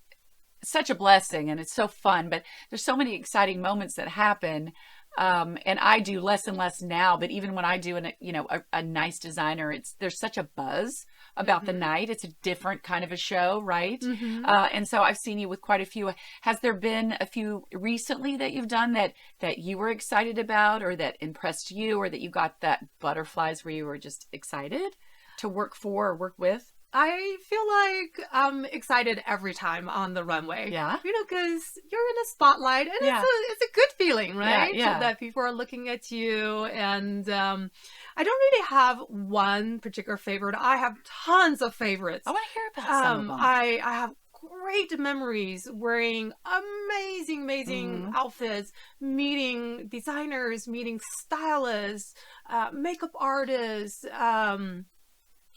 such a blessing, and it's so fun, but there's so many exciting moments that happen. And I do less and less now, but even when I do a nice designer, there's such a buzz about the night. It's a different kind of a show, right? And so I've seen you with quite a few. Has there been a few recently that you've done that you were excited about, or that impressed you, or that you got that butterflies where you were just excited to work for or work with? I feel like I'm excited every time on the runway. Yeah. Because you're in a spotlight, and it's a good feeling, right? Yeah. That people are looking at you. And I don't really have one particular favorite. I have tons of favorites. I want to hear about some of them. I have great memories wearing amazing outfits, meeting designers, meeting stylists, makeup artists,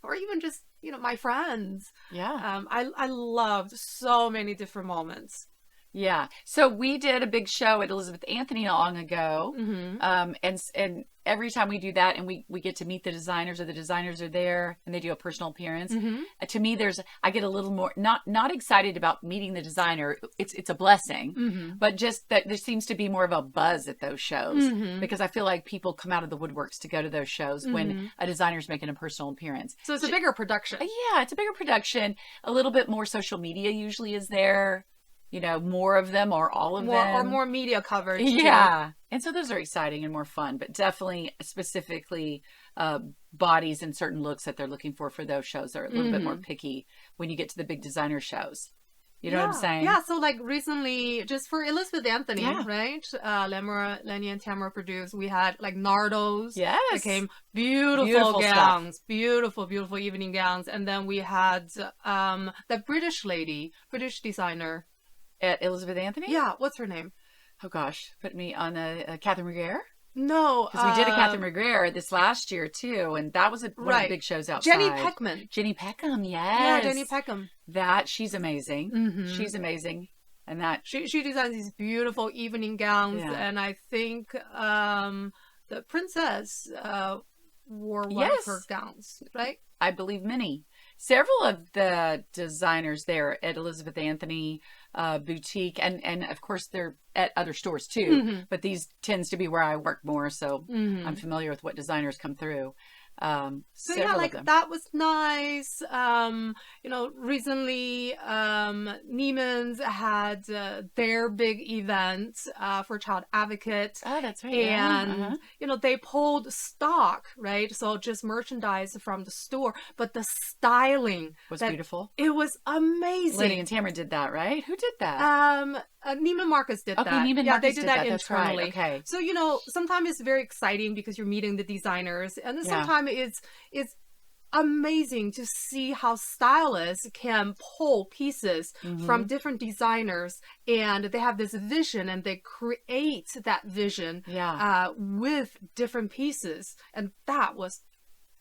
or even just my friends. Yeah. I loved so many different moments. Yeah. So we did a big show at Elizabeth Anthony not long ago. And every time we do that and we get to meet the designers, or the designers are there and they do a personal appearance, to me, I get a little more, not excited about meeting the designer. It's a blessing, but just that there seems to be more of a buzz at those shows, because I feel like people come out of the woodworks to go to those shows when a designer's making a personal appearance. So it's a bigger production. Yeah, it's a bigger production. A little bit more social media usually is there. More of them, or all of them. Or more media coverage. Yeah. And so those are exciting and more fun, but definitely specifically bodies and certain looks that they're looking for those shows are a little bit more picky when you get to the big designer shows. You know what I'm saying? Yeah, so recently, just for Elizabeth Anthony, right? Lenny and Tamara produced, we had Nardos. Yes. That came beautiful gowns, stuff. Beautiful evening gowns. And then we had the British designer. At Elizabeth Anthony? Yeah, what's her name? Oh gosh, put me on a Catherine McGuire. No, Because we did a Catherine McGuire this last year too, and that was one of the big shows outside. Jenny Peckman. Jenny Peckham, yes. Yeah, Jenny Peckham. She's amazing. She's amazing. And that she designs these beautiful evening gowns, and I think the princess wore one of her gowns, right? I believe many. Several of the designers there at Elizabeth Anthony boutique, and of course they're at other stores too, but these tends to be where I work more, so I'm familiar with what designers come through. So yeah, like that was nice. Recently Neiman's had their big event for Child Advocate. Oh, that's right. And they pulled stock, right? So just merchandise from the store, but the styling was beautiful. It was amazing. Lady and Tamara did that, right? Who did that? Neiman Marcus did that. Neiman yeah, Marcus they did that internally. That's right. Okay. So sometimes it's very exciting because you're meeting the designers, and then sometimes it's amazing to see how stylists can pull pieces from different designers, and they have this vision and they create that vision with different pieces, and that was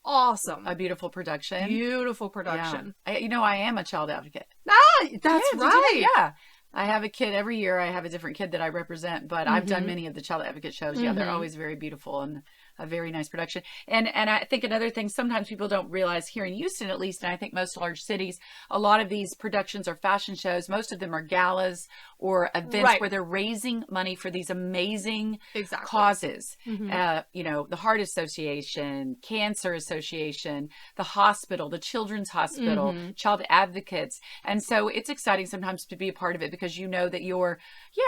awesome. A beautiful production. Beautiful production. Yeah. I am a child advocate. Ah, that's right. Yeah. I have a kid every year. I have a different kid that I represent, but I've done many of the child advocate shows. Yeah, they're always very beautiful and a very nice production. And I think another thing, sometimes people don't realize here in Houston, at least, and I think most large cities, a lot of these productions are fashion shows. Most of them are galas or events where they're raising money for these amazing causes. The Heart Association, Cancer Association, the hospital, the Children's Hospital, child advocates. And so it's exciting sometimes to be a part of it because you know that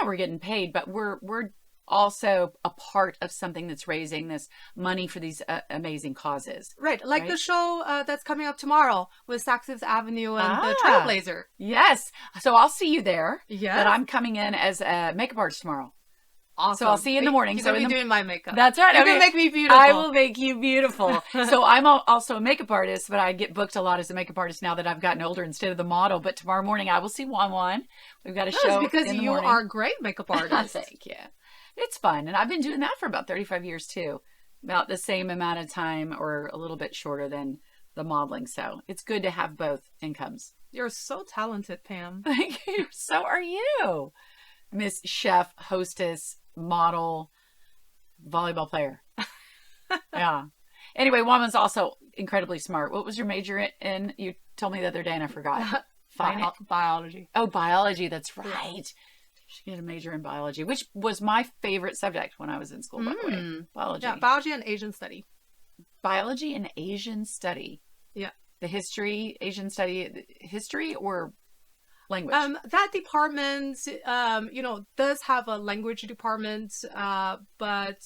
we're getting paid, but we're also a part of something that's raising this money for these amazing causes. Right. Like the show that's coming up tomorrow with Saks Avenue and the Trailblazer. Yes. So I'll see you there. Yes. But I'm coming in as a makeup artist tomorrow. Awesome. So I'll see you in the morning. You're going to be doing my makeup. That's right. You're going to make me beautiful. I will make you beautiful. So I'm also a makeup artist, but I get booked a lot as a makeup artist now that I've gotten older instead of the model. But tomorrow morning I will see Juan. We've got a show because in the you morning. are a great makeup artist. Thank you. It's fun. And I've been doing that for about 35 years too. About the same amount of time or a little bit shorter than the modeling. So it's good to have both incomes. You're so talented, Pam. Thank you. So are you. Miss Chef, hostess, model, volleyball player. Yeah. Anyway, woman's also incredibly smart. What was your major in? You told me the other day and I forgot. Biology. Oh, biology. That's right. She had a major in biology, which was my favorite subject when I was in school, by the way. Biology. Yeah, biology and Asian study. Biology and Asian study. Yeah. The Asian study, history or language? That department, does have a language department, but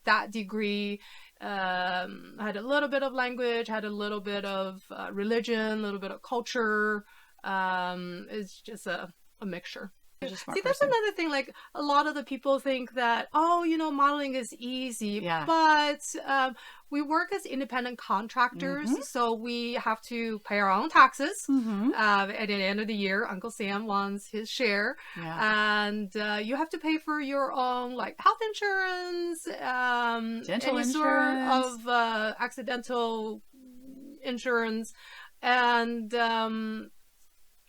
that degree had a little bit of language, had a little bit of religion, a little bit of culture. It's just a mixture. See, that's another thing. Like a lot of the people think that, modeling is easy, but we work as independent contractors, so we have to pay our own taxes. At the end of the year, Uncle Sam wants his share, and you have to pay for your own health insurance, dental any insurance, sort of accidental insurance, and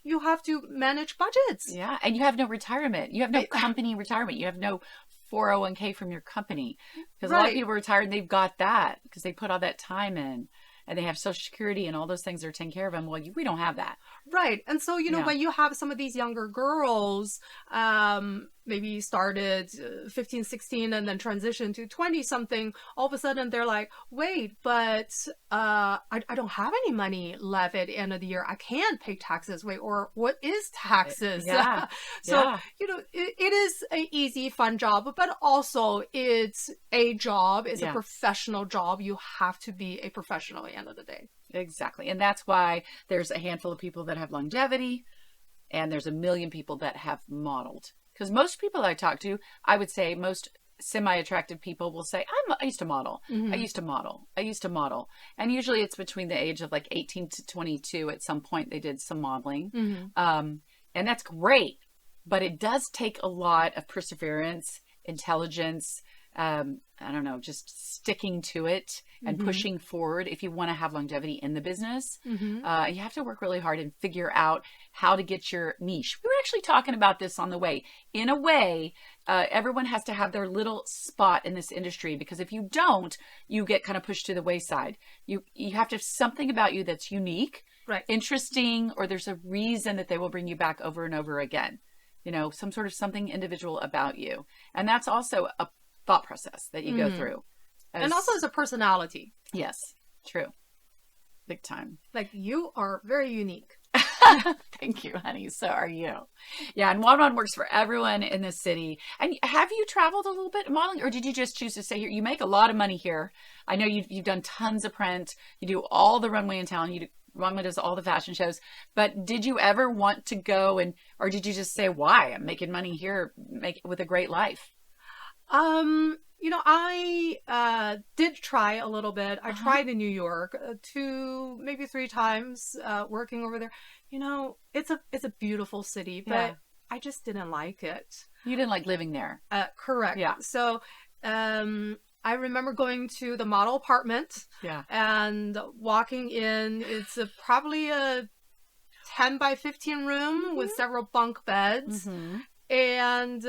you have to manage budgets. Yeah. And you have no retirement. You have no company retirement. You have no 401k from your company. Because a lot of people retire and they've got that because they put all that time in. And they have Social Security and all those things are taken care of them. Well, we don't have that. Right. And so, when you have some of these younger girls, maybe started 15, 16 and then transitioned to 20 something, all of a sudden they're like, wait, but I don't have any money left at the end of the year. I can't pay taxes. Wait, or what is taxes? Yeah. So, it is an easy, fun job, but also it's a job. It's a professional job. You have to be a professional at the end of the day. Exactly. And that's why there's a handful of people that have longevity and there's a million people that have modeled. Because most people I talk to, I would say most semi-attractive people will say, I used to model. I used to model. I used to model. And usually it's between the age of 18 to 22. At some point they did some modeling. And that's great. but it does take a lot of perseverance, intelligence, I don't know, just sticking to it and pushing forward if you want to have longevity in the business. You have to work really hard and figure out how to get your niche. We were actually talking about this on the way. In a way, everyone has to have their little spot in this industry, because if you don't, you get kind of pushed to the wayside. You have to have something about you that's unique, Right. interesting, or there's a reason that they will bring you back over and over again. You know, some sort of something individual about you. And that's also a thought process that you go through. And also as a personality. Yes, true. Big time. Like, you are very unique. Thank you, honey. So are you. Yeah, and Yuan works for everyone in this city. And have you traveled a little bit modeling, or did you just choose to stay here? You make a lot of money here. I know you've done tons of print. You do all the runway in town. Runway does all the fashion shows. But did you ever want to go, or did you just say, why? I'm making money here, with a great life. You know, I did try a little bit. I tried in New York 2, maybe 3 times working over there. You know, it's a beautiful city, but I just didn't like it. You didn't like living there. Correct. Yeah. So I remember going to the model apartment and walking in. It's probably a 10 by 15 room with several bunk beds. And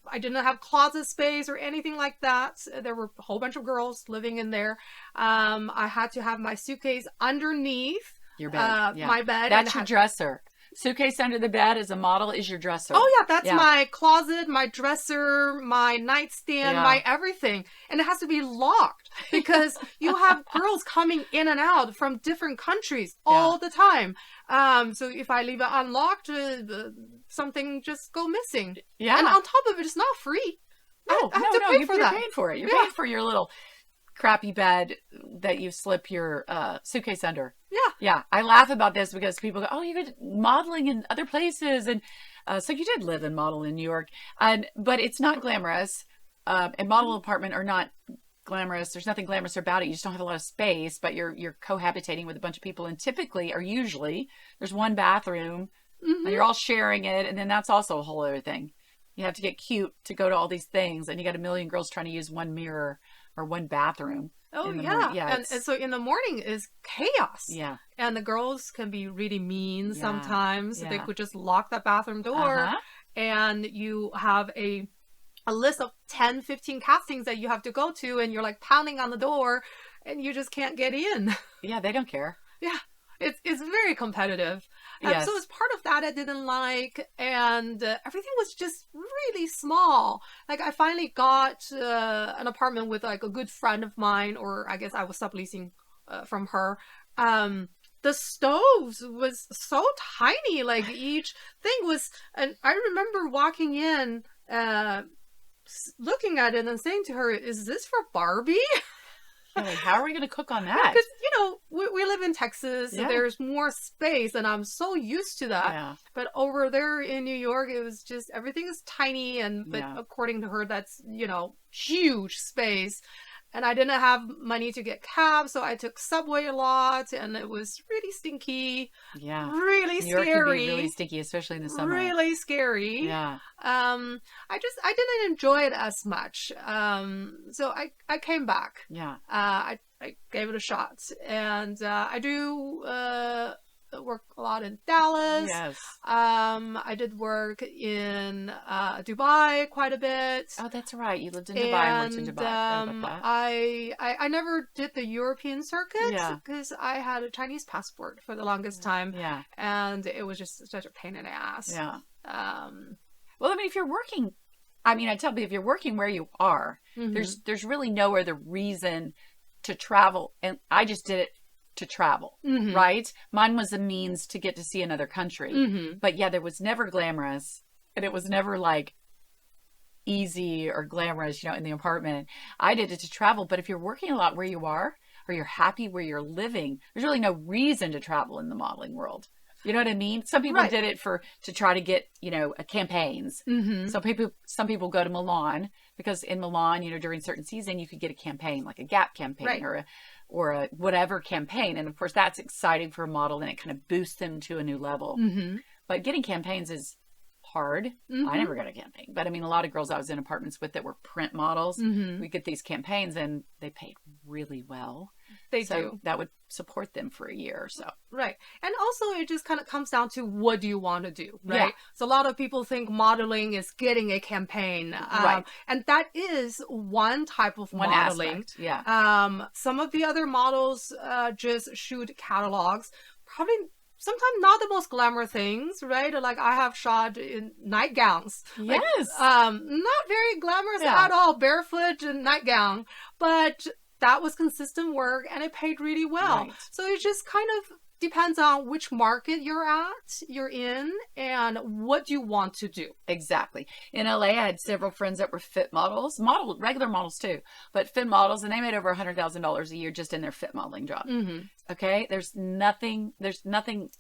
I didn't have closet space or anything like that. There were a whole bunch of girls living in there. I had to have my suitcase underneath your bed. My bed. That's your dresser. Suitcase under the bed as a model is your dresser. Oh yeah, that's my closet, my dresser, my nightstand, my everything. And it has to be locked because you have girls coming in and out from different countries all the time. So if I leave it unlocked, something just go missing. Yeah. And on top of it, it's not free. Oh, I have to pay for that. You're paying for it. You're paying for your little crappy bed that you slip your suitcase under. Yeah. I laugh about this because people go, oh, you did modeling in other places. And so you did live and model in New York. But it's not glamorous. And model apartment are not glamorous. There's nothing glamorous about it. You just don't have a lot of space, but you're cohabitating with a bunch of people. And typically, or usually, there's one bathroom. And you're all sharing it. And then that's also a whole other thing. You have to get cute to go to all these things. And you got a million girls trying to use one mirror or one bathroom. Oh, yeah. And so in the morning is chaos. Yeah. And the girls can be really mean sometimes. They could just lock that bathroom door. And you have a list of 10, 15 castings that you have to go to. And you're like pounding on the door and you just can't get in. Yeah, they don't care. Yeah. It's very competitive. So as part of that I didn't like, and everything was just really small. Like I finally got an apartment with like a good friend of mine, or I guess I was subleasing from her. The stoves was so tiny, like each thing was, and I remember walking in, looking at it and saying to her, is this for Barbie? Like, how are we going to cook on that? Because, you know, we live in Texas, so there's more space, and I'm so used to that. Yeah. But over there in New York, it was just, everything is tiny, but according to her, that's, you know, huge space. And I didn't have money to get cabs, so I took subway a lot, and it was really stinky. Yeah. Really New York scary. Can be really stinky, especially in the summer. Really scary. Yeah. I didn't enjoy it as much. So I came back. Yeah. I gave it a shot, and I do work a lot in Dallas. Yes. I did work in Dubai quite a bit. Oh, that's right. You lived in Dubai and worked in Dubai. I never did the European circuit because I had a Chinese passport for the longest time. Yeah. And it was just such a pain in the ass. Yeah. Well, I mean, if you're working, I tell people if you're working where you are, there's really no other reason to travel. And I just did it to travel, right? Mine was a means to get to see another country. But yeah, there was never glamorous, and it was never like easy or glamorous, you know, in the apartment. I did it to travel. But if you're working a lot where you are, or you're happy where you're living, there's really no reason to travel in the modeling world. You know what I mean? Some people did it to try to get, you know, campaigns. So some people go to Milan because in Milan, you know, during certain season, you could get a campaign, like a Gap campaign or a whatever campaign. And of course, that's exciting for a model and it kind of boosts them to a new level. But getting campaigns is hard. I never got a campaign, but I mean, a lot of girls I was in apartments with that were print models, we get these campaigns and they paid really well. They do. That would support them for a year or so. Right. And also it just kind of comes down to what do you want to do, right? Yeah. So a lot of people think modeling is getting a campaign. Right. And that is one type of One modeling. aspect, yeah. Some of the other models just shoot catalogs. Probably sometimes not the most glamour things, right? Like I have shot in nightgowns. Yes. Not very glamorous at all, barefoot and nightgown. But that was consistent work and it paid really well. Right. So it just kind of depends on which market you're in, and what you want to do. Exactly. In LA, I had several friends that were fit models, regular models too, but fit models, and they made over $100,000 a year just in their fit modeling job. Okay, there's nothing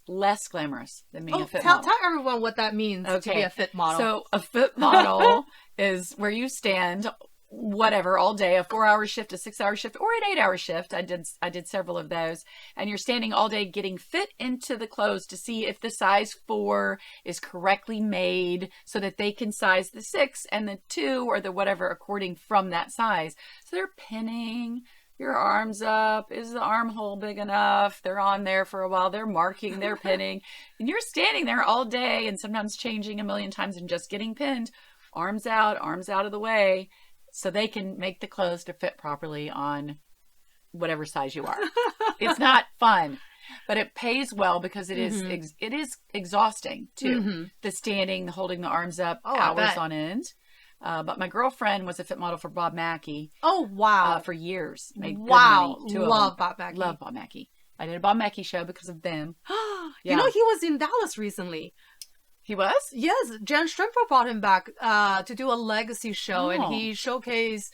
less glamorous than being a fit model. Tell everyone what that means to be a fit model. So a fit model is where you stand whatever all day, a 4-hour shift, a 6-hour shift, or an 8-hour shift. I did several of those, and you're standing all day getting fit into the clothes to see if the size 4 is correctly made so that they can size the 6 and the 2 or the whatever according from that size. So they're pinning your arms up. Is the armhole big enough? They're on there for a while. They're marking, they're pinning, and you're standing there all day and sometimes changing a million times and just getting pinned, arms out of the way, so they can make the clothes to fit properly on whatever size you are. It's not fun, but it pays well because it is exhausting too. The standing, the holding the arms up hours on end. But my girlfriend was a fit model for Bob Mackie. Oh, wow. For years. Made good money. Love Bob Mackie. Love Bob Mackie. I did a Bob Mackie show because of them. You know, he was in Dallas recently. He was? Yes, Jen Strimper brought him back to do a legacy show, and he showcased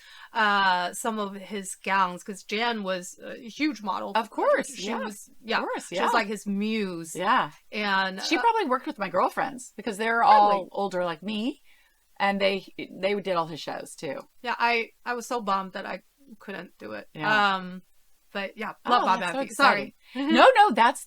some of his gowns because Jen was a huge model. Of course, she was. Of course, she was like his muse. Yeah, and she probably worked with my girlfriends because they're all older like me, and they did all his shows too. Yeah, I was so bummed that I couldn't do it. Yeah. But yeah, love Bob Mackie. So sorry. No, that's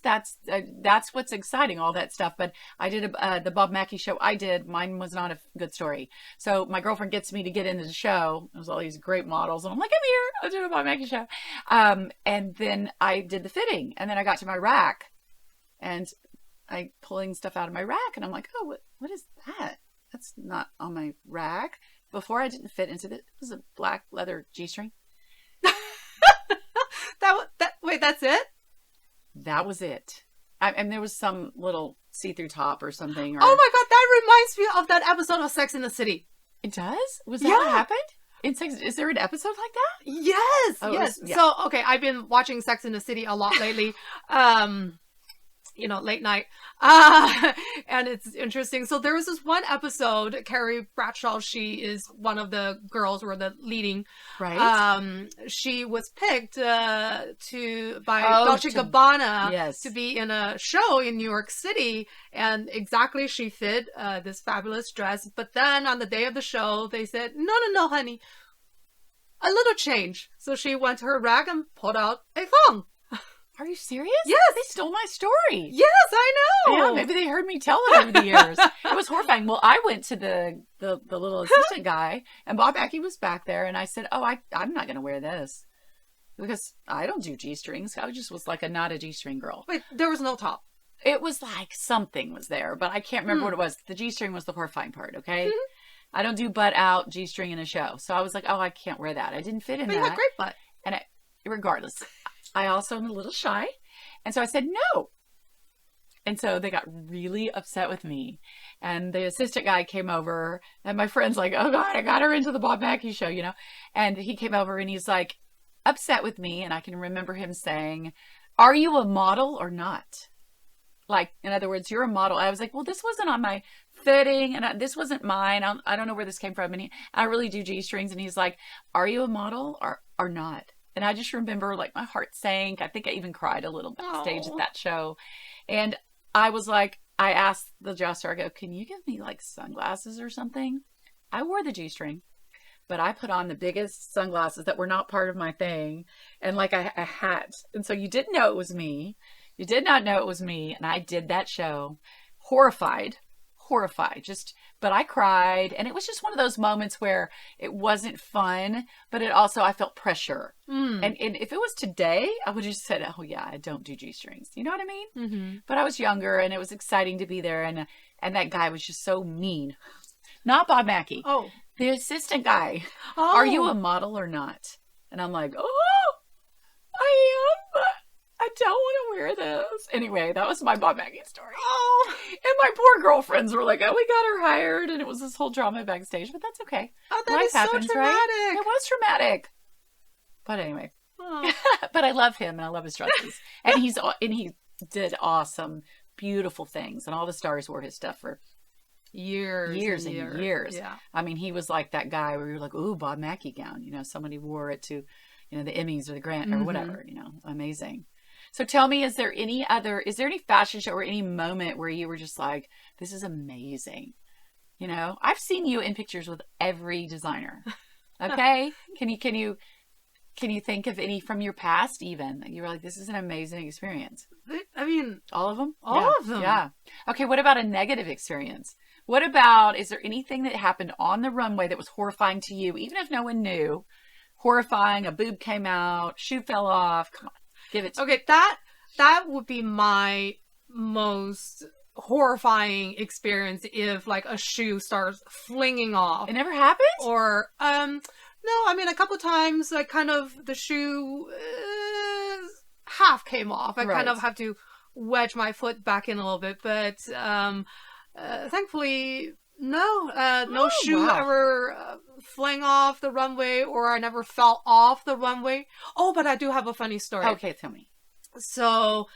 what's exciting, all that stuff. But I did the Bob Mackie show. Mine was not a good story. So my girlfriend gets me to get into the show. It was all these great models, and I'm like, I'm here. I'll do a Bob Mackie show. And then I did the fitting, and then I got to my rack, and I pulling stuff out of my rack, and I'm like, oh, what is that? That's not on my rack. Before I didn't fit into it. It was a black leather G-string. Wait, that's it? That was it. And there was some little see-through top or something. Or... Oh my God, that reminds me of that episode of Sex and the City. It does? Was that what happened? In Sex, is there an episode like that? Yes, yes. So, okay, I've been watching Sex and the City a lot lately. Late night. And it's interesting. So there was this one episode, Carrie Bradshaw, she is one of the girls or the leading. Right. She was picked by Dolce Gabbana to be in a show in New York City. And exactly, she fit this fabulous dress. But then on the day of the show, they said, no, honey, a little change. So she went to her rack and pulled out a thong. Are you serious? Yes. They stole my story. Yes, I know. Yeah, maybe they heard me tell it over the years. It was horrifying. Well, I went to the little assistant guy, and Bob Mackie was back there, and I said, I'm not going to wear this because I don't do G-strings. I just was like not a G-string girl. Wait, there was no top. It was like something was there, but I can't remember what it was. The G-string was the horrifying part, okay? I don't do butt out G-string in a show. So I was like, I can't wear that. I didn't fit in that. But you had great butt. And regardless, I also am a little shy. And so I said, no. And so they got really upset with me. And the assistant guy came over, and my friend's like, oh God, I got her into the Bob Mackie show, And he came over and he's like upset with me. And I can remember him saying, are you a model or not? Like, in other words, you're a model. I was like, well, this wasn't on my fitting, and this wasn't mine. I don't know where this came from. And I really do G-strings. And he's like, are you a model or not? And I just remember like my heart sank. I think I even cried a little backstage at that show. And I was like, I asked the adjuster, I go, can you give me like sunglasses or something? I wore the G-string, but I put on the biggest sunglasses that were not part of my thing, and like a hat. And so you didn't know it was me. You did not know it was me. And I did that show horrified horrified, but I cried. And it was just one of those moments where it wasn't fun, but I felt pressure. And if it was today, I would have just said, oh yeah, I don't do G-strings. You know what I mean? Mm-hmm. But I was younger and it was exciting to be there. And that guy was just so mean. Not Bob Mackie. Oh. The assistant guy. Oh. Are you a model or not? And I'm like, oh, I am, but I don't want to wear this. Anyway, that was my Bob Mackie story. Oh. And my poor girlfriends were like, oh, we got her hired. And it was this whole drama backstage, but that's okay. Oh, that Life is happens, so traumatic. right? It was traumatic. But anyway, Oh. but I love him and I love his dresses. And he did awesome, beautiful things. And all the stars wore his stuff for years and years. Yeah. I mean, he was like that guy where you're like, ooh, Bob Mackie gown. You know, somebody wore it to, you know, the Emmys or the Grant or whatever, you know, amazing. So tell me, is there any fashion show or any moment where you were just like, this is amazing? You know, I've seen you in pictures with every designer. Okay. Can you think of any from your past even? You were like, this is an amazing experience. I mean, All of them? all of them. Yeah. Okay. What about a negative experience? What about, is there anything that happened on the runway that was horrifying to you, even if no one knew? Horrifying, a boob came out, shoe fell off. Come on, give it to me. Okay, that would be my most horrifying experience if like a shoe starts flinging off. It never happened? Or no, I mean a couple times like kind of the shoe half came off. I kind of have to wedge my foot back in a little bit, but thankfully no shoe ever fling off the runway, or I never fell off the runway. Oh, but I do have a funny story. Okay, tell me. So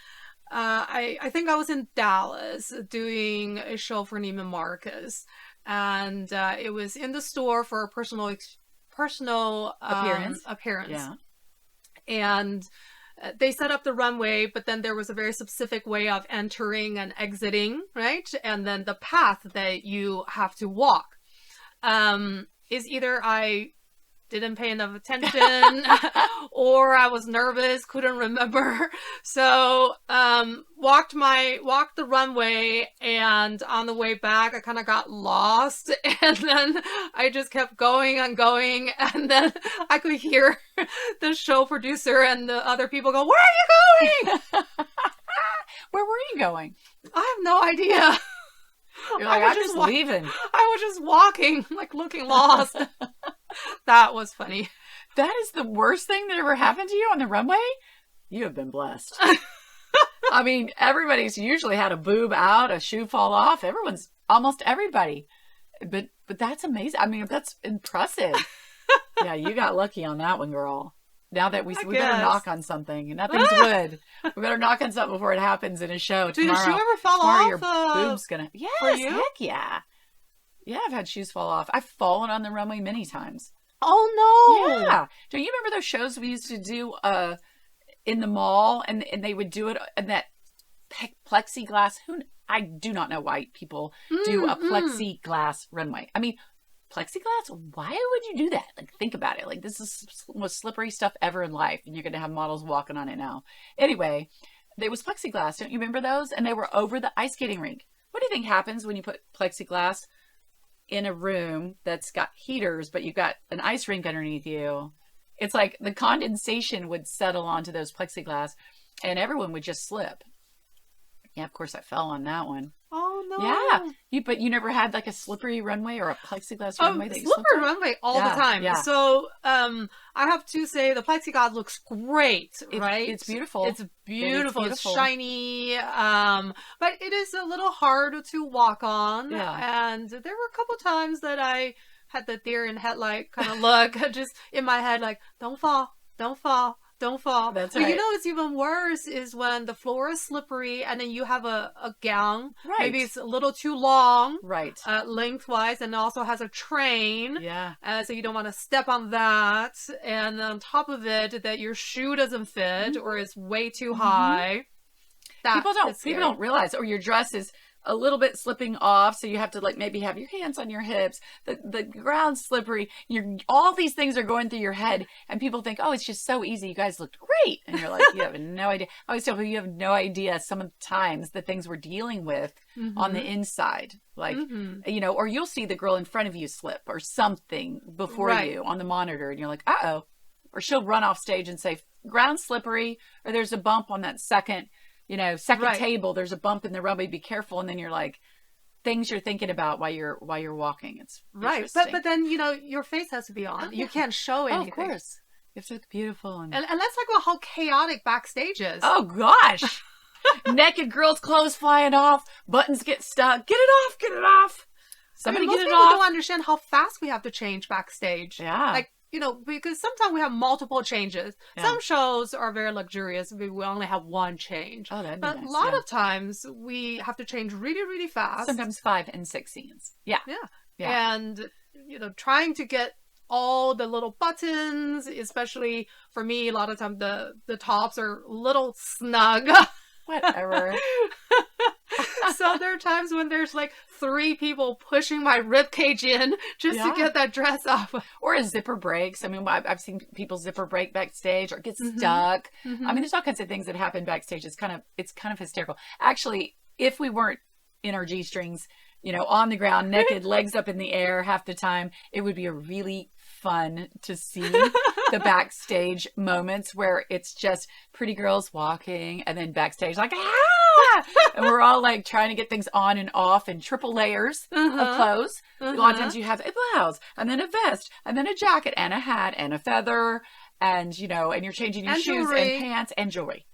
I think I was in Dallas doing a show for Neiman Marcus, and it was in the store for a personal appearance. Yeah. And they set up the runway, but then there was a very specific way of entering and exiting, right? And then the path that you have to walk is either I didn't pay enough attention or I was nervous, couldn't remember. So walked the runway, and on the way back I kind of got lost, and then I just kept going and going, and then I could hear the show producer and the other people go, "Where are you going?" Where were you going? I have no idea. You're like, I'm just leaving. I was just walking, like looking lost. That was funny. That is the worst thing that ever happened to you on the runway? You have been blessed. I mean, everybody's usually had a boob out, a shoe fall off. Almost everybody. But that's amazing. I mean, that's impressive. Yeah, you got lucky on that one, girl. Now that we better knock on something. Nothing's wood. We better knock on something before it happens in a show tomorrow. Did a shoe ever fall off? Your boob's gonna. Yes, heck yeah. Yeah, I've had shoes fall off. I've fallen on the runway many times. Oh no! Yeah. Don't you remember those shows we used to do in the mall, and they would do it in that plexiglass? I do not know why people do a plexiglass runway. I mean, plexiglass? Why would you do that? Like, think about it. Like, this is the most slippery stuff ever in life, and you're going to have models walking on it now. Anyway, there was plexiglass. Don't you remember those? And they were over the ice skating rink. What do you think happens when you put plexiglass in a room that's got heaters, but you've got an ice rink underneath you? It's like the condensation would settle onto those plexiglass, and everyone would just slip. Yeah, of course I fell on that one. Oh no! Yeah, but you never had like a slippery runway or a plexiglass runway that you slippery runway all the time. Yeah. So I have to say the plexiglass looks great, right? It's beautiful. It's beautiful. It's shiny. But it is a little hard to walk on. Yeah. And there were a couple times that I had the deer in headlight kind of look, just in my head, like, don't fall, don't fall. Don't fall. That's but right. You know what's even worse is when the floor is slippery and then you have a gown. Right. Maybe it's a little too long. Right. Lengthwise, and also has a train. Yeah. So you don't want to step on that. And on top of it, that your shoe doesn't fit or is way too high. People don't realize, or your dress is a little bit slipping off, so you have to like maybe have your hands on your hips. The ground's slippery. All these things are going through your head, and people think, oh, it's just so easy. You guys looked great, and you're like, you have no idea. I always tell people, you have no idea some of the times the things we're dealing with on the inside, like or you'll see the girl in front of you slip or something before you on the monitor, and you're like, uh-oh, or she'll run off stage and say, ground slippery, or there's a bump on that second table, there's a bump in the runway, be careful. And then you're like, things you're thinking about while you're walking. It's right. But then, your face has to be on. You can't show anything. Of course. You have to look beautiful. And let's talk about how chaotic backstage is. Oh, gosh. Naked girls' clothes flying off. Buttons get stuck. Get it off. Somebody get it off. Most people don't understand how fast we have to change backstage. Yeah. Like, because sometimes we have multiple changes. Yeah. Some shows are very luxurious. We only have one change. Oh, that'd be but nice. A lot of times we have to change really, really fast. Sometimes 5 and 6 scenes. Yeah. Yeah. And, trying to get all the little buttons, especially for me, a lot of times the tops are a little snug. Whatever. So there are times when there's like 3 people pushing my ribcage in just to get that dress off. Or a zipper breaks. I mean, I've seen people zipper break backstage or get stuck. I mean, there's all kinds of things that happen backstage. It's kind of hysterical. Actually, if we weren't in our G-strings, on the ground, naked, legs up in the air half the time, it would be a really fun to see the backstage moments where it's just pretty girls walking and then backstage like, ah! And we're all like trying to get things on and off in triple layers of clothes. A lot of times you have a blouse and then a vest and then a jacket and a hat and a feather and, and you're changing your shoes jewelry. And pants and jewelry.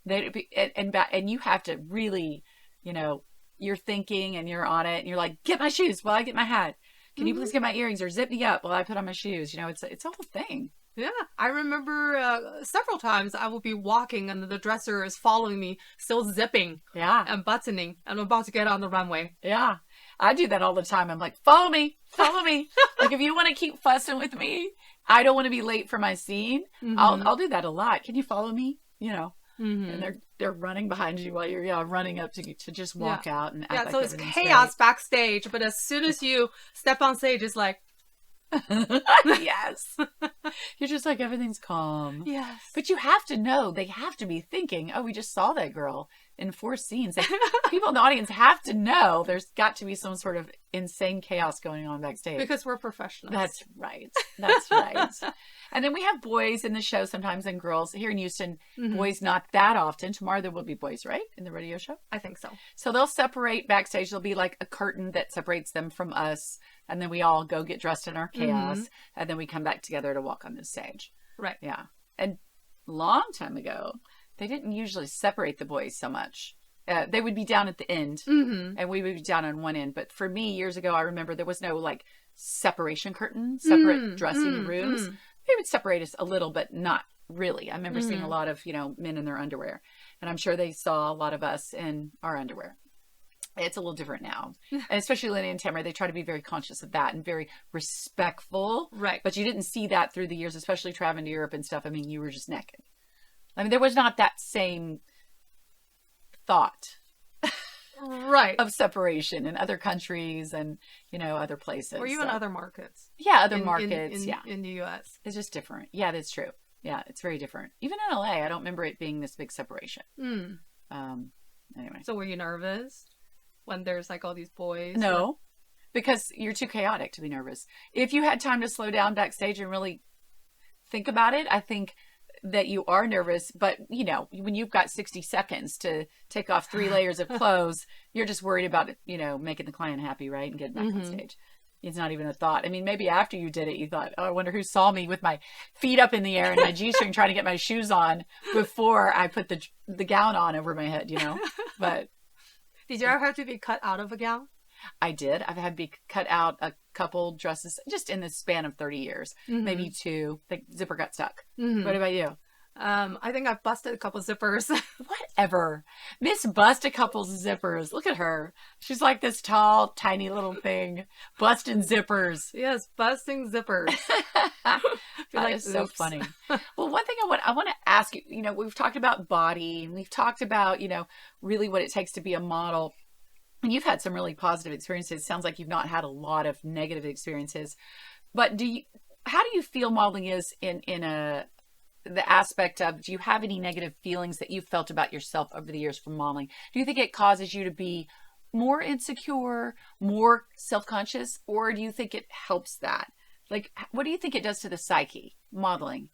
And you have to really, you're thinking and you're on it and you're like, get my shoes while I get my hat. Can you please get my earrings or zip me up while I put on my shoes? It's a whole thing. Yeah. I remember several times I will be walking and the dresser is following me, still zipping and buttoning. And I'm about to get on the runway. Yeah. I do that all the time. I'm like, follow me. Like, if you want to keep fussing with me, I don't want to be late for my scene. I'll do that a lot. Can you follow me? And they're running behind you while you're running up to just walk out and act like so it's chaos backstage, but as soon as you step on stage, it's like yes. You're just like, everything's calm. Yes. But you have to know, they have to be thinking, oh, we just saw that girl in 4 scenes. Like, people in the audience have to know there's got to be some sort of insane chaos going on backstage. Because we're professionals. That's right. That's right. And then we have boys in the show sometimes and girls. Here in Houston, boys not that often. Tomorrow there will be boys, right? In the rodeo show? I think so. So they'll separate backstage. There'll be like a curtain that separates them from us. And then we all go get dressed in our chaos. And then we come back together to walk on the stage. Right. Yeah. And a long time ago, they didn't usually separate the boys so much. They would be down at the end and we would be down on one end. But for me, years ago, I remember there was no like separation curtain, separate dressing rooms. They would separate us a little, but not really. I remember seeing a lot of, men in their underwear. And I'm sure they saw a lot of us in our underwear. It's a little different now. And especially Lenny and Tamara, they try to be very conscious of that and very respectful. Right. But you didn't see that through the years, especially traveling to Europe and stuff. I mean, you were just naked. I mean, there was not that same thought of separation in other countries and, other places. Or even other markets. Yeah, other markets. In the U.S. It's just different. Yeah, that's true. Yeah, it's very different. Even in LA, I don't remember it being this big separation. Anyway. So were you nervous when there's like all these boys? No, because you're too chaotic to be nervous. If you had time to slow down backstage and really think about it, I think that you are nervous, but when you've got 60 seconds to take off 3 layers of clothes, you're just worried about, making the client happy, right? And getting back on stage. It's not even a thought. I mean, maybe after you did it, you thought, oh, I wonder who saw me with my feet up in the air and my G-string trying to get my shoes on before I put the gown on over my head, But did you ever have to be cut out of a gown? I did. I've had to be cut out a couple dresses just in the span of 30 years, maybe 2. The zipper got stuck. What about you? I think I've busted a couple zippers. Whatever. Miss Bust a couple zippers. Look at her. She's like this tall, tiny little thing. Busting zippers. Yes, busting zippers. That is so funny. Well, one thing I want to ask you, we've talked about body and we've talked about, really what it takes to be a model. And you've had some really positive experiences. Sounds like you've not had a lot of negative experiences. But how do you feel modeling is in the aspect of, do you have any negative feelings that you've felt about yourself over the years from modeling? Do you think it causes you to be more insecure, more self-conscious, or do you think it helps that? Like, what do you think it does to the psyche, modeling?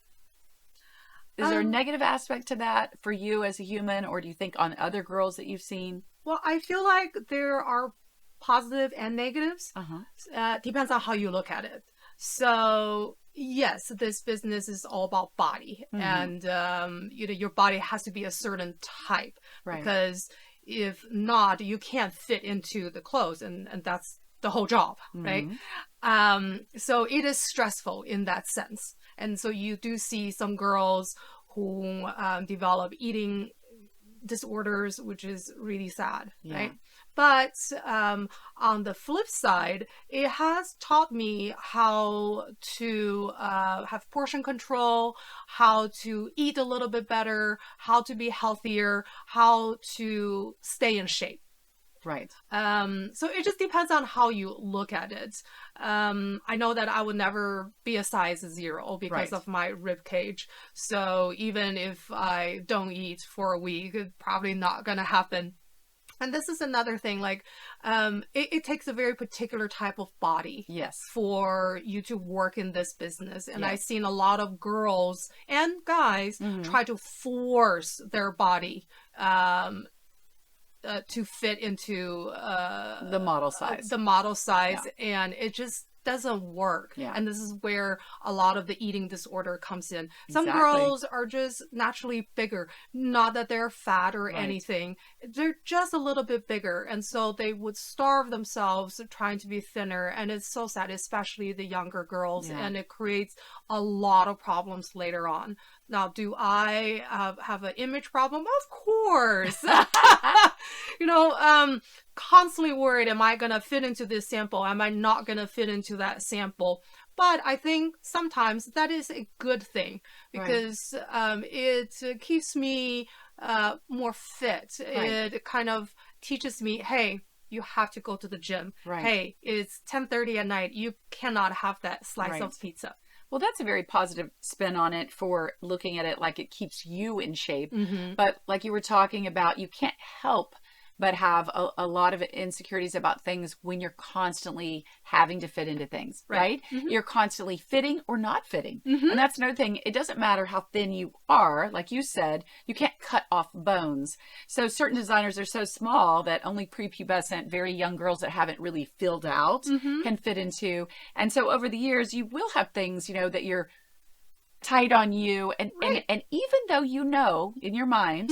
Is there a negative aspect to that for you as a human, or do you think on other girls that you've seen? Well, I feel like there are positive and negatives. Depends on how you look at it. So yes, this business is all about body, and your body has to be a certain type, right? Because if not, you can't fit into the clothes, and that's the whole job, right? So it is stressful in that sense, and so you do see some girls who develop eating disorders, which is really sad, right? But on the flip side, it has taught me how to have portion control, how to eat a little bit better, how to be healthier, how to stay in shape. Right. So it just depends on how you look at it. I know that I would never be a size 0 because of my rib cage. So even if I don't eat for a week, it's probably not going to happen. And this is another thing, like, it takes a very particular type of body for you to work in this business. And I've seen a lot of girls and guys try to force their body to fit into the model size. And it just doesn't work. And this is where a lot of the eating disorder comes in. Some girls are just naturally bigger, not that they're fat or anything. They're just a little bit bigger, and so they would starve themselves trying to be thinner, and it's so sad, especially the younger girls, and it creates a lot of problems later on. Now, do I have an image problem? Of course. Constantly worried, am I going to fit into this sample? Am I not going to fit into that sample? But I think sometimes that is a good thing, because it keeps me more fit. It kind of teaches me, hey, you have to go to the gym. Hey, it's 10:30 at night. You cannot have that slice of pizza. Well, that's a very positive spin on it, for looking at it like it keeps you in shape. But like you were talking about, you can't help but have a lot of insecurities about things when you're constantly having to fit into things, right? You're constantly fitting or not fitting. And that's another thing. It doesn't matter how thin you are. Like you said, you can't cut off bones. So certain designers are so small that only prepubescent, very young girls that haven't really filled out can fit into. And so over the years, you will have things, that you're tight on you. And even though in your mind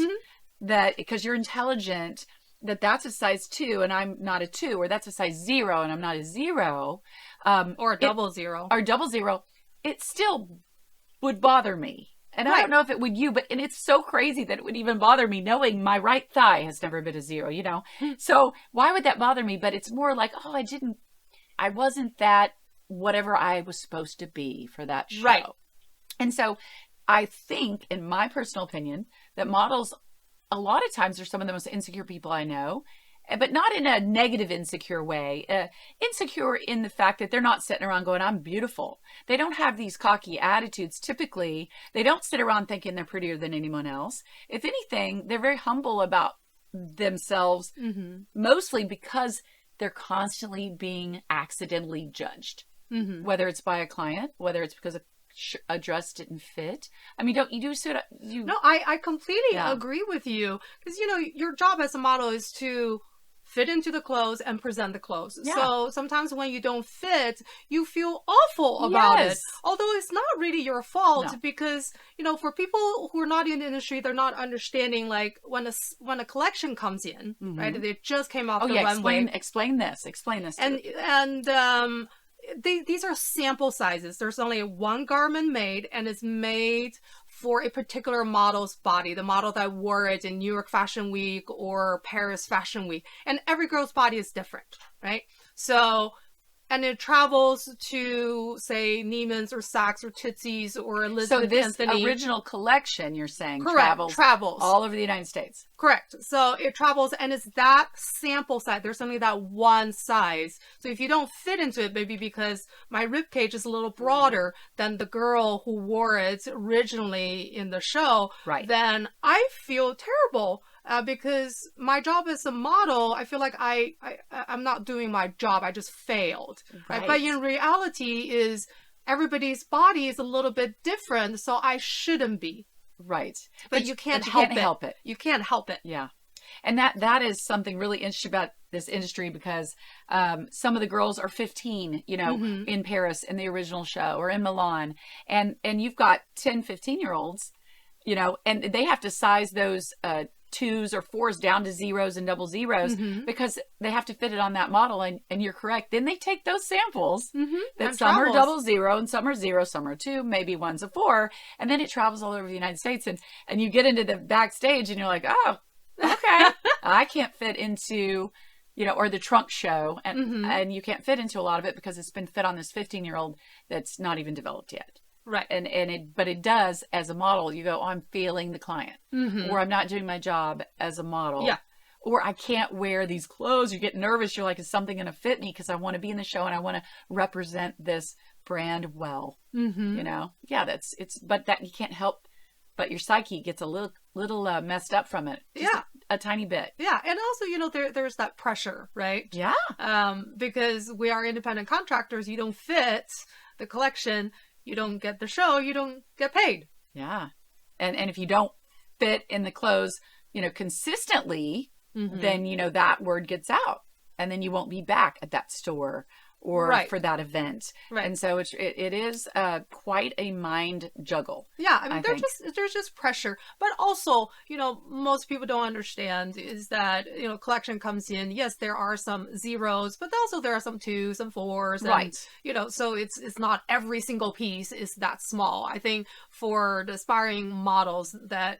that, because you're intelligent, that's a size 2 and I'm not a 2, or that's a size 0 and I'm not a 0, or a double zero, it still would bother me. And I don't know if it would you, and it's so crazy that it would even bother me, knowing my right thigh has never been a 0, So why would that bother me? But it's more like, I wasn't that whatever I was supposed to be for that show. Right. And so I think, in my personal opinion, that models a lot of times are some of the most insecure people I know, but not in a negative insecure way. Insecure in the fact that they're not sitting around going, I'm beautiful. They don't have these cocky attitudes. Typically, they don't sit around thinking they're prettier than anyone else. If anything, they're very humble about themselves, mostly because they're constantly being accidentally judged, whether it's by a client, whether it's because a dress didn't fit. I mean, No, I completely agree with you, because your job as a model is to fit into the clothes and present the clothes. So sometimes when you don't fit, you feel awful about it, although it's not really your fault, because for people who are not in the industry, they're not understanding, like, when a collection comes in, right, they just came off the runway. Explain this and these are sample sizes. There's only one garment made, and it's made for a particular model's body, the model that wore it in New York Fashion Week or Paris Fashion Week. And every girl's body is different, right? So and it travels to, say, Neiman's or Saks or Tootsie's or Elizabeth So this Anthony. original collection, you're saying, Correct. Travels all over the United States. Correct. So it travels, and it's that sample size. There's only that one size. So if you don't fit into it, maybe because my rib cage is a little broader than the girl who wore it originally in the show, Right. then I feel terrible. Because my job as a model, I feel like I'm not doing my job. I just failed. Right. But in reality, is everybody's body is a little bit different, so I shouldn't be. Right. But you can't help it. You can't help it. Yeah. And that is something really interesting about this industry, because some of the girls are 15, in Paris in the original show, or in Milan. And you've got 10, 15-year-olds, and they have to size those 2s or 4s down to 0s and double 0s because they have to fit it on that model. And you're correct. Then they take those samples that And some travels. are double 0 and some are 0, some are 2, maybe one's a 4. And then it travels all over the United States. And you get into the backstage and you're like, oh, okay, I can't fit into, or the trunk show. And you can't fit into a lot of it because it's been fit on this 15-year-old that's not even developed yet. Right. But it does, as a model, you go, oh, I'm failing the client, or I'm not doing my job as a model. Yeah. Or I can't wear these clothes. You get nervous. You're like, is something going to fit me? Because I want to be in the show and I want to represent this brand well. Yeah, but that you can't help, but your psyche gets a little messed up from it. Just a tiny bit. Yeah. And also, there's that pressure, right? Yeah. Because we are independent contractors. You don't fit the collection. You don't get the show, you don't get paid. Yeah. And if you don't fit in the clothes, consistently, then, that word gets out, and then you won't be back at that store or for that event. Right. And so it is quite a mind juggle. Yeah. I mean, there's just pressure, but also, most people don't understand is that, collection comes in. Yes, there are some 0s, but also there are some 2s, some 4s. And, right. So it's not every single piece is that small. I think for the aspiring models that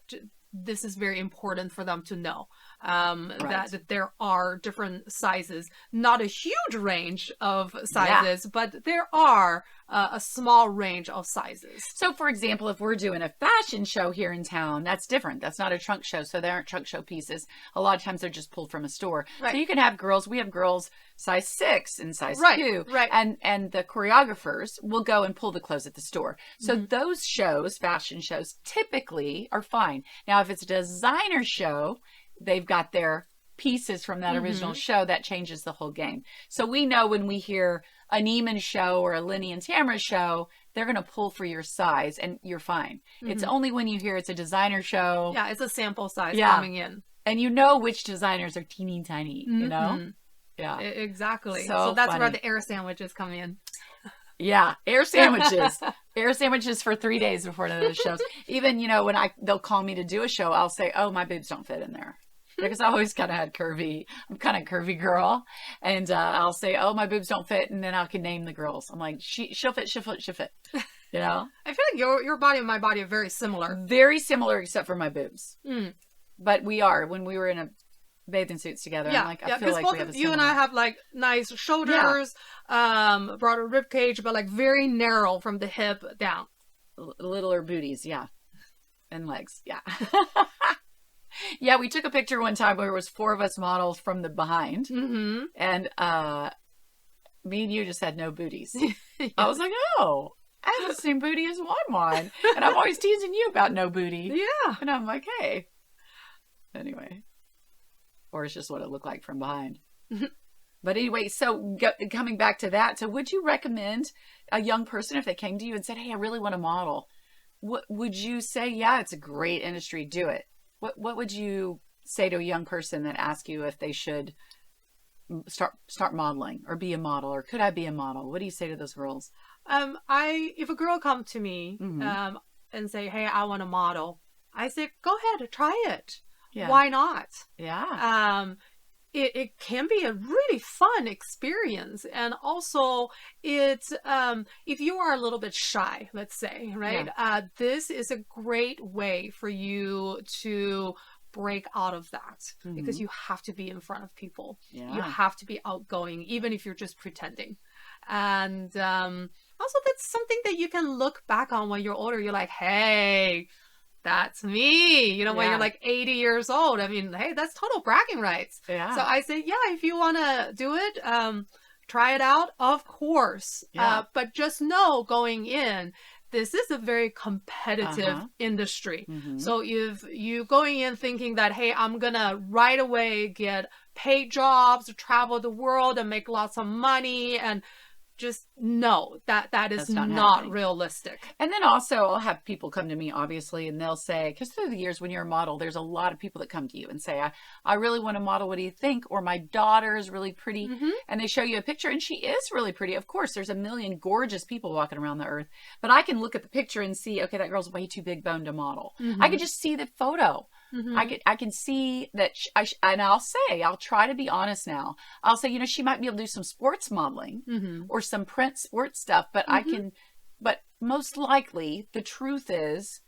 this is very important for them to know. That there are different sizes, not a huge range of sizes, but there are a small range of sizes. So, for example, if we're doing a fashion show here in town, that's different. That's not a trunk show, so they aren't trunk show pieces. A lot of times they're just pulled from a store. Right. So you can have girls. We have girls size 6 and size 2, right? And the choreographers will go and pull the clothes at the store. So those shows, fashion shows, typically are fine. Now, if it's a designer show, they've got their pieces from that original show. That changes the whole game. So we know when we hear a Neiman show or a Linny and Tamara show, they're going to pull for your size and you're fine. It's only when you hear it's a designer show. Yeah, it's a sample size coming in. And which designers are teeny tiny, Yeah. Exactly. So that's where the air sandwiches come in. Yeah, air sandwiches. Air sandwiches for 3 days before one of those shows. Even, when they'll call me to do a show, I'll say, oh, my boobs don't fit in there. Because I always kind of had I'm kind of curvy girl. And I'll say, oh, my boobs don't fit. And then I can name the girls. I'm like, she'll fit. I feel like your body and my body are very similar. Very similar, except for my boobs. But we are. When we were in a bathing suits together, I'm like, I feel like we have a similar... You and I have like nice shoulders, broader rib cage, but like very narrow from the hip down. Littler booties, yeah. And legs, yeah. Yeah, we took a picture one time where it was 4 of us models from the behind. And me and you just had no booties. I was like, oh, I have the same booty as Juan. And I'm always teasing you about no booty. Yeah. And I'm like, hey. Anyway. Or it's just what it looked like from behind. But anyway, so coming back to that, so would you recommend a young person, if they came to you and said, hey, I really want to model, would you say, yeah, it's a great industry, do it? What would you say to a young person that asks you if they should start modeling or be a model, or could I be a model? What do you say to those girls? If a girl come to me and say, hey, I want to model, I say, go ahead, try it. Yeah. Why not? Yeah. It can be a really fun experience. And also it's, if you are a little bit shy, let's say, right? Yeah. This is a great way for you to break out of that because you have to be in front of people. Yeah. You have to be outgoing, even if you're just pretending. And also that's something that you can look back on when you're older. You're like, hey, that's me. You know, when you're like 80 years old, I mean, hey, that's total bragging rights. Yeah. So I say, yeah, if you want to do it, try it out, of course. Yeah. But just know going in, this is a very competitive industry. Mm-hmm. So if you going in thinking that, hey, I'm going to right away get paid jobs, travel the world and make lots of money, and just know that is That's not not happening. realistic. And then also I'll have people come to me, obviously, and they'll say, because through the years when you're a model, there's a lot of people that come to you and say, I really want to model. What do you think? Or my daughter is really pretty. And they show you a picture and she is really pretty. Of course, there's a million gorgeous people walking around the earth, but I can look at the picture and see, okay, that girl's way too big boned to model. I can just see the photo. I can see that, and I'll try to be honest now. I'll say, she might be able to do some sports modeling or some print sports stuff, but but most likely the truth is,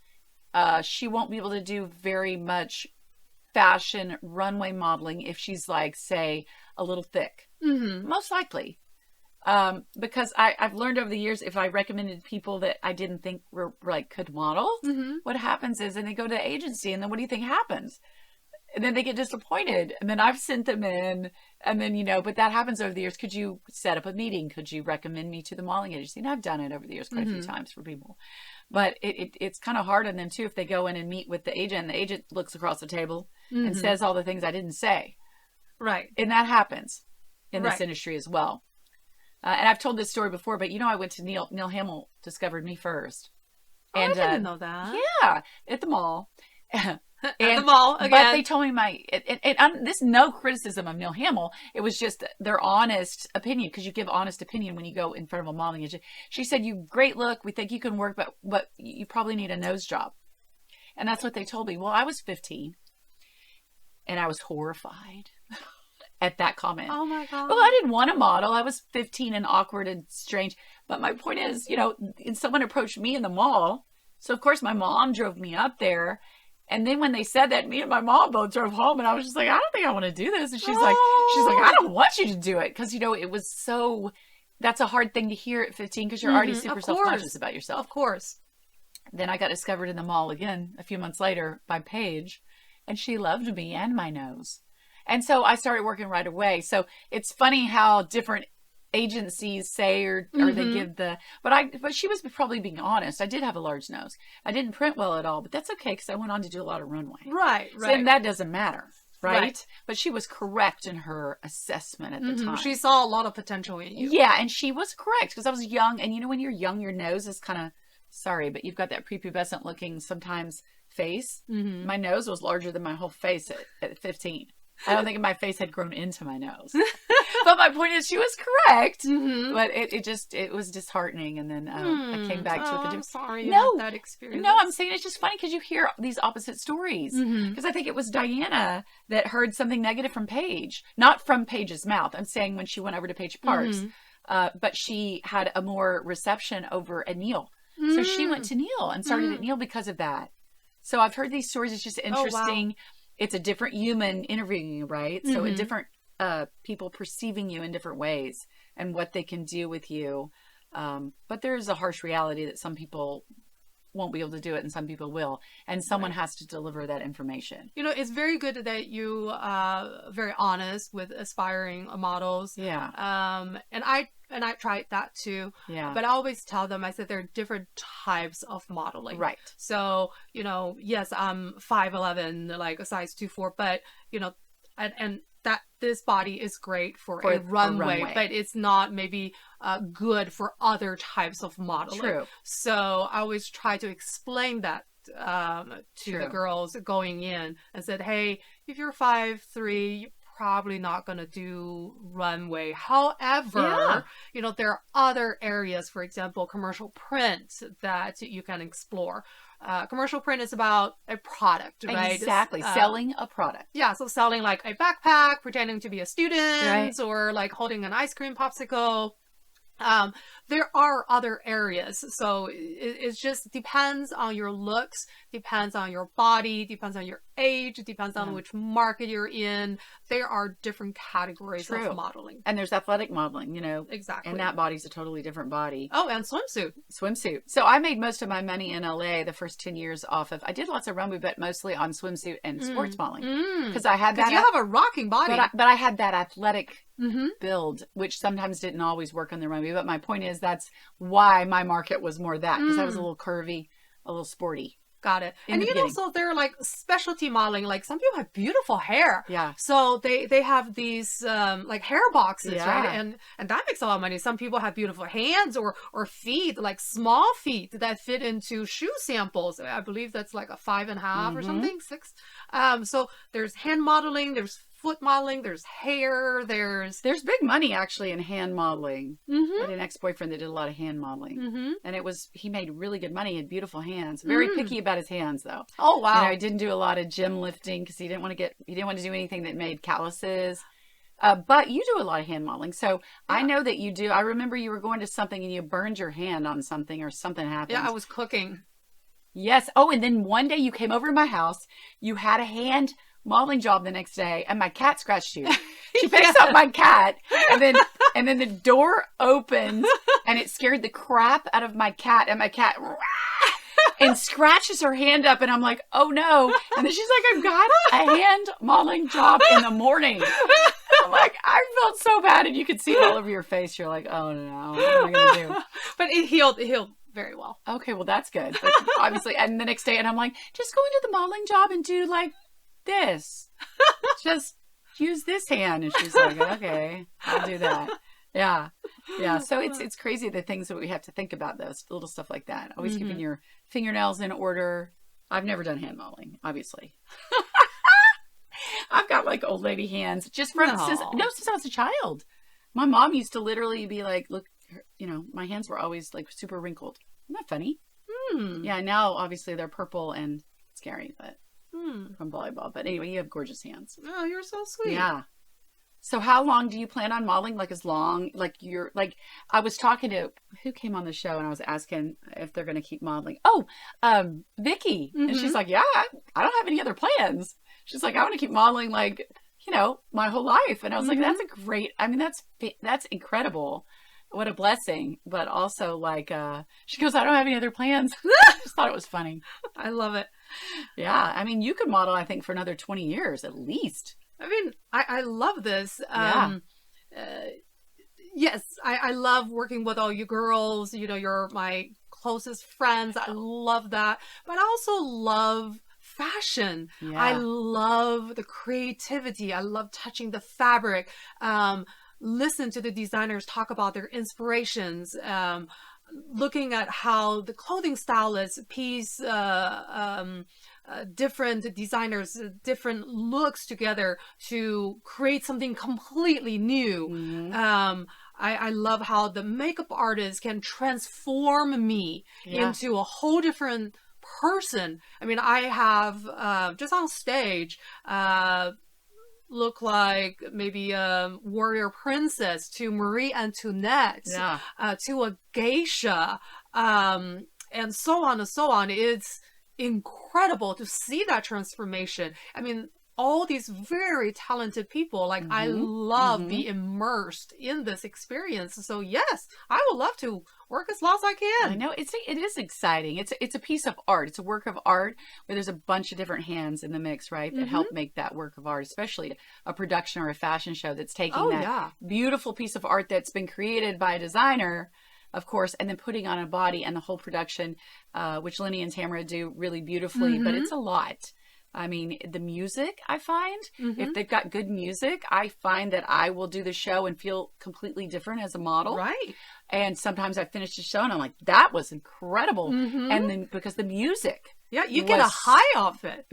she won't be able to do very much fashion runway modeling if she's like, say, a little thick. Most likely. Because I've learned over the years, if I recommended people that I didn't think were like could model, what happens is, and they go to the agency, and then what do you think happens? And then they get disappointed, and then I've sent them in, and then but that happens over the years. Could you set up a meeting? Could you recommend me to the modeling agency? And I've done it over the years quite a few times for people, but it's kind of hard on them too if they go in and meet with the agent, and the agent looks across the table and says all the things I didn't say. Right, and that happens in this industry as well. And I've told this story before, but I went to Neil Hamill discovered me first. And I didn't know that. Yeah, at the mall. At the mall again. But they told me this is no criticism of Neil Hamill. It was just their honest opinion, because you give honest opinion when you go in front of a modeling agent. She said, "You great look. We think you can work, but you probably need a nose job." And that's what they told me. Well, I was 15, and I was horrified at that comment. Oh my God. Well, I didn't want to model. I was 15 and awkward and strange. But my point is, and someone approached me in the mall. So of course my mom drove me up there. And then when they said that, me and my mom both drove home, and I was just like, I don't think I want to do this. And she's like, I don't want you to do it. Cause it was that's a hard thing to hear at 15, because you're already super self-conscious about yourself. Of course. Then I got discovered in the mall again a few months later by Paige, and she loved me and my nose. And so I started working right away. So it's funny how different agencies say or they give but she was probably being honest. I did have a large nose. I didn't print well at all, but that's okay, because I went on to do a lot of runway. Right. So, and that doesn't matter, right? But she was correct in her assessment at the time. She saw a lot of potential in you. Yeah, and she was correct, because I was young, and when you're young, your nose is kind of, sorry, but you've got that prepubescent looking sometimes face. My nose was larger than my whole face at 15. I don't think my face had grown into my nose. But my point is, she was correct. But it was disheartening. And then I came back to it. I'm sorry you had that experience. No, I'm saying it's just funny because you hear these opposite stories. Because I think it was Diana that heard something negative from Paige. Not from Paige's mouth. I'm saying when she went over to Paige Parks. But she had a more reception over at Neil. So she went to Neil and started at Neil because of that. So I've heard these stories. It's just interesting. Wow. It's a different human interviewing you, right? So a different people perceiving you in different ways and what they can do with you. But there is a harsh reality that some people won't be able to do it and some people will. And someone has to deliver that information. It's very good that you are very honest with aspiring models. Yeah. And I tried that too. Yeah. But I always tell them, I said there are different types of modeling. Right. So, yes, I'm 5'11", like a size 2'4", but, and that this body is great for a runway, but it's not maybe good for other types of modeling. True. So I always try to explain that to the girls going in and said, hey, if you're 5'3", you're probably not going to do runway. However, there are other areas, for example, commercial print that you can explore. Commercial print is about a product, right? Exactly. Selling a product. Yeah. So selling like a backpack, pretending to be a student, or like holding an ice cream popsicle. There are other areas. So it just depends on your looks, depends on your body, depends on your age, it depends on which market you're in. There are different categories True. of modeling. And there's athletic modeling, Exactly. and that body's a totally different body. Oh, and swimsuit. So I made most of my money in LA the first 10 years off of, I did lots of runway, but mostly on swimsuit and sports modeling. Because I had that. You have a rocking body. But I had that athletic build, which sometimes didn't always work on the runway. But my point is that's why my market was more that, because I was a little curvy, a little sporty. Got it. And also there are like specialty modeling. Like some people have beautiful hair. Yeah. So they have these like hair boxes, right? And that makes a lot of money. Some people have beautiful hands or feet, like small feet that fit into shoe samples. I believe that's like a 5.5 or something, 6. So there's hand modeling, there's foot modeling, there's hair, there's big money actually in hand modeling. I had an ex-boyfriend that did a lot of hand modeling, and he made really good money. He had beautiful hands. Very picky about his hands though. Oh wow! He didn't do a lot of gym lifting because he didn't want to do anything that made calluses. But you do a lot of hand modeling, so I know that you do. I remember you were going to something and you burned your hand on something, or something happened. Yeah, I was cooking. Yes. Oh, and then one day you came over to my house. You had a hand modeling job the next day, and my cat scratched you. She picks up my cat, and then the door opens, and it scared the crap out of my cat, and my cat and scratches her hand up, and I'm like, oh no. And then she's like, I've got a hand modeling job in the morning. I'm like, I felt so bad, and you could see it all over your face. You're like, oh no, what am I gonna do? But it healed very well. Okay, well that's good. But obviously, and the next day, and I'm like, just go into the modeling job and do like this. Just use this hand. And she's like, okay, I'll do that. Yeah. So it's crazy the things that we have to think about, those little stuff like that. Always keeping your fingernails in order. I've never done hand modeling, obviously. I've got like old lady hands since I was a child. My mom used to literally be like, look, my hands were always like super wrinkled. Isn't that funny? Yeah, now obviously they're purple and scary, but from volleyball. But anyway, you have gorgeous hands. Oh, you're so sweet. Yeah. So how long do you plan on modeling? Like as long, I was talking to, who came on the show, and I was asking if they're going to keep modeling. Oh, Vicky. And she's like, yeah, I don't have any other plans. She's like, I want to keep modeling my whole life. And I was like, that's a great, that's incredible. What a blessing. But also she goes, I don't have any other plans. I just thought it was funny. I love it. Yeah. You could model, I think, for another 20 years at least. I love this. Yeah. Yes, I love working with all you girls. You're my closest friends. I love that. But I also love fashion. Yeah. I love the creativity. I love touching the fabric. Listen to the designers talk about their inspirations. Looking at how the clothing stylists piece different designers, different looks together to create something completely new. I love how the makeup artist can transform me into a whole different person. I have just on stage look like maybe a warrior princess to Marie Antoinette, to a geisha, and so on and so on. It's incredible to see that transformation. All these very talented people, I love being immersed in this experience. So yes, I would love to work as long as I can. I know it is exciting. It's a piece of art. It's a work of art where there's a bunch of different hands in the mix, right? That help make that work of art, especially a production or a fashion show that's taking beautiful piece of art that's been created by a designer, of course, and then putting on a body and the whole production, which Lenny and Tamara do really beautifully, but it's a lot. The music, I find, if they've got good music, I find that I will do the show and feel completely different as a model. Right. And sometimes I finish the show and I'm like, that was incredible. And then because the music. Yeah, you get a high off it.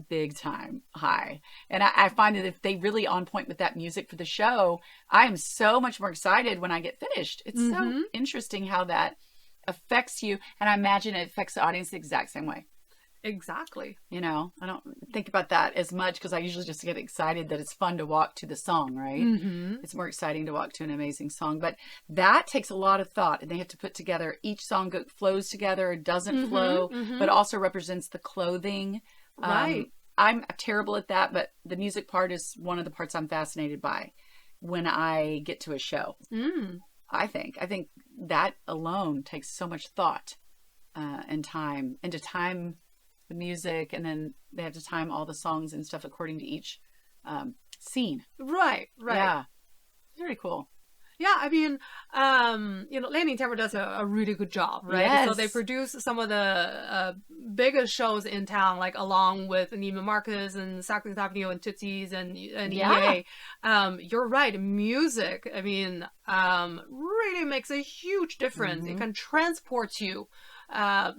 Big time high. And I find that if they really on point with that music for the show, I am so much more excited when I get finished. It's so interesting how that affects you. And I imagine it affects the audience the exact same way. Exactly. I don't think about that as much because I usually just get excited that it's fun to walk to the song, right? It's more exciting to walk to an amazing song. But that takes a lot of thought, and they have to put together, each song flows together, doesn't flow, but also represents the clothing. Right. I'm terrible at that, but the music part is one of the parts I'm fascinated by when I get to a show. I think that alone takes so much thought and time, and to time the music, and then they have to time all the songs and stuff according to each scene. Right. Yeah, very cool. Yeah, I mean, Landing Tamara does a really good job, right? Yes. So they produce some of the biggest shows in town, like along with Neiman Marcus and Saks Avenue and Tootsie's and EA. You're right, music, I mean, really makes a huge difference. It can transport you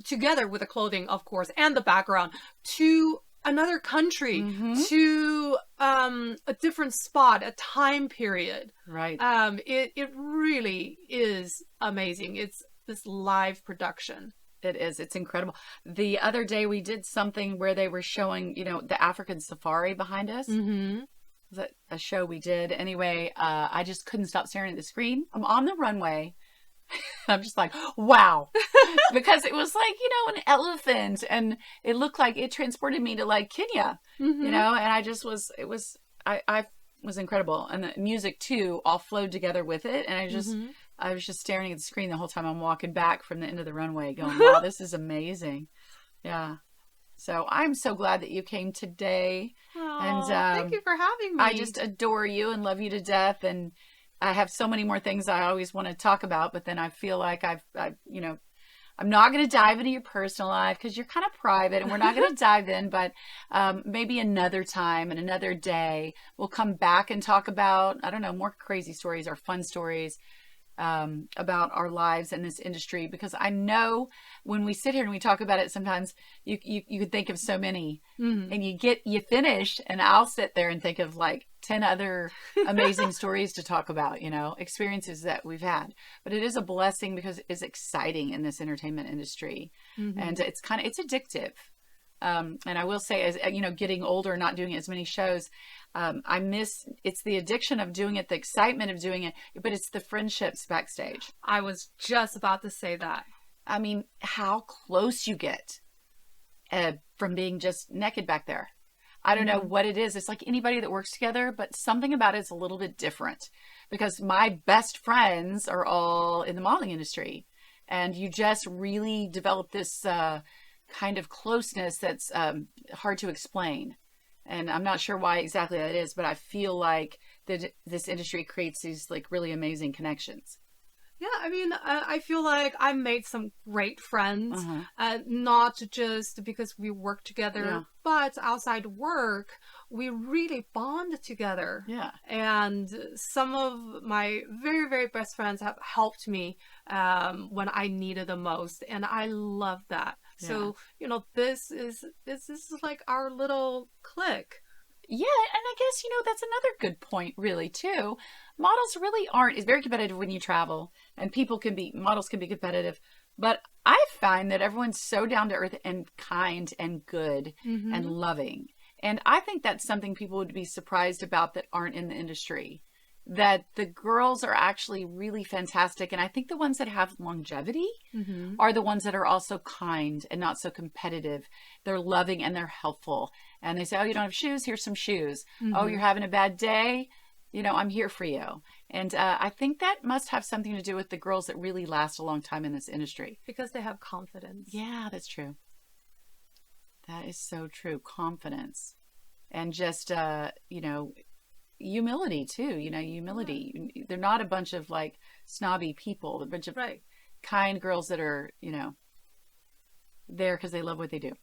together with the clothing, of course, and the background to another country, to a different spot, a time period. Right. It really is amazing. It's this live production. It is. It's incredible. The other day we did something where they were showing, the African safari behind us. Was that a show we did? Anyway, I just couldn't stop staring at the screen. I'm on the runway. I'm just like, wow. Because it was like, an elephant, and it looked like it transported me to like Kenya, and I just was, I was incredible. And the music too, all flowed together with it. And I was just staring at the screen the whole time I'm walking back from the end of the runway going, wow, this is amazing. Yeah. So I'm so glad that you came today. And thank you for having me. I just adore you and love you to death. And I have so many more things I always want to talk about, but then I feel like I'm not going to dive into your personal life because you're kind of private, and we're not going to dive in, but maybe another time and another day we'll come back and talk about, I don't know, more crazy stories or fun stories about our lives in this industry, because I know when we sit here and we talk about it, sometimes you could think of so many, and you finish, and I'll sit there and think of like 10 other amazing stories to talk about, experiences that we've had. But it is a blessing because it's exciting in this entertainment industry, and it's addictive. And I will say, as getting older, not doing as many shows, I miss, it's the addiction of doing it, the excitement of doing it, but it's the friendships backstage. I was just about to say that. I mean, how close you get from being just naked back there. I don't know what it is. It's like anybody that works together, but something about it's a little bit different, because my best friends are all in the modeling industry, and you just really develop this kind of closeness that's hard to explain. And I'm not sure why exactly that is, but I feel like that this industry creates these like really amazing connections. Yeah, I mean, I feel like I made some great friends, not just because we work together, but outside work, we really bond together. Yeah. And some of my very, very best friends have helped me when I needed the most, and I love that. Yeah. So, this is like our little clique. Yeah, and I guess, that's another good point, really, too. Models really aren't. It's very competitive when you travel, and models can be competitive. But I find that everyone's so down to earth and kind and good and loving. And I think that's something people would be surprised about that aren't in the industry. That the girls are actually really fantastic. And I think the ones that have longevity are the ones that are also kind and not so competitive. They're loving and they're helpful. And they say, oh, you don't have shoes? Here's some shoes. Oh, you're having a bad day? I'm here for you. And I think that must have something to do with the girls that really last a long time in this industry. Because they have confidence. Yeah, that's true. That is so true. Confidence. And just, humility too, humility. They're not a bunch of like snobby people. They're a bunch of kind girls that are, there because they love what they do.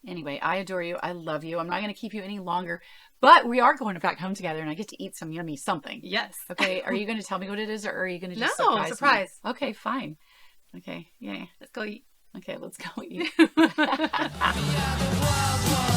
Anyway, I adore you. I love you. I'm not going to keep you any longer, but we are going back home together, and I get to eat some yummy something. Yes. Okay. Are you going to tell me what it is, or are you going to just surprise me? Okay, fine. Okay. Yeah. Let's go eat. Okay, let's go eat. We are the wild ones.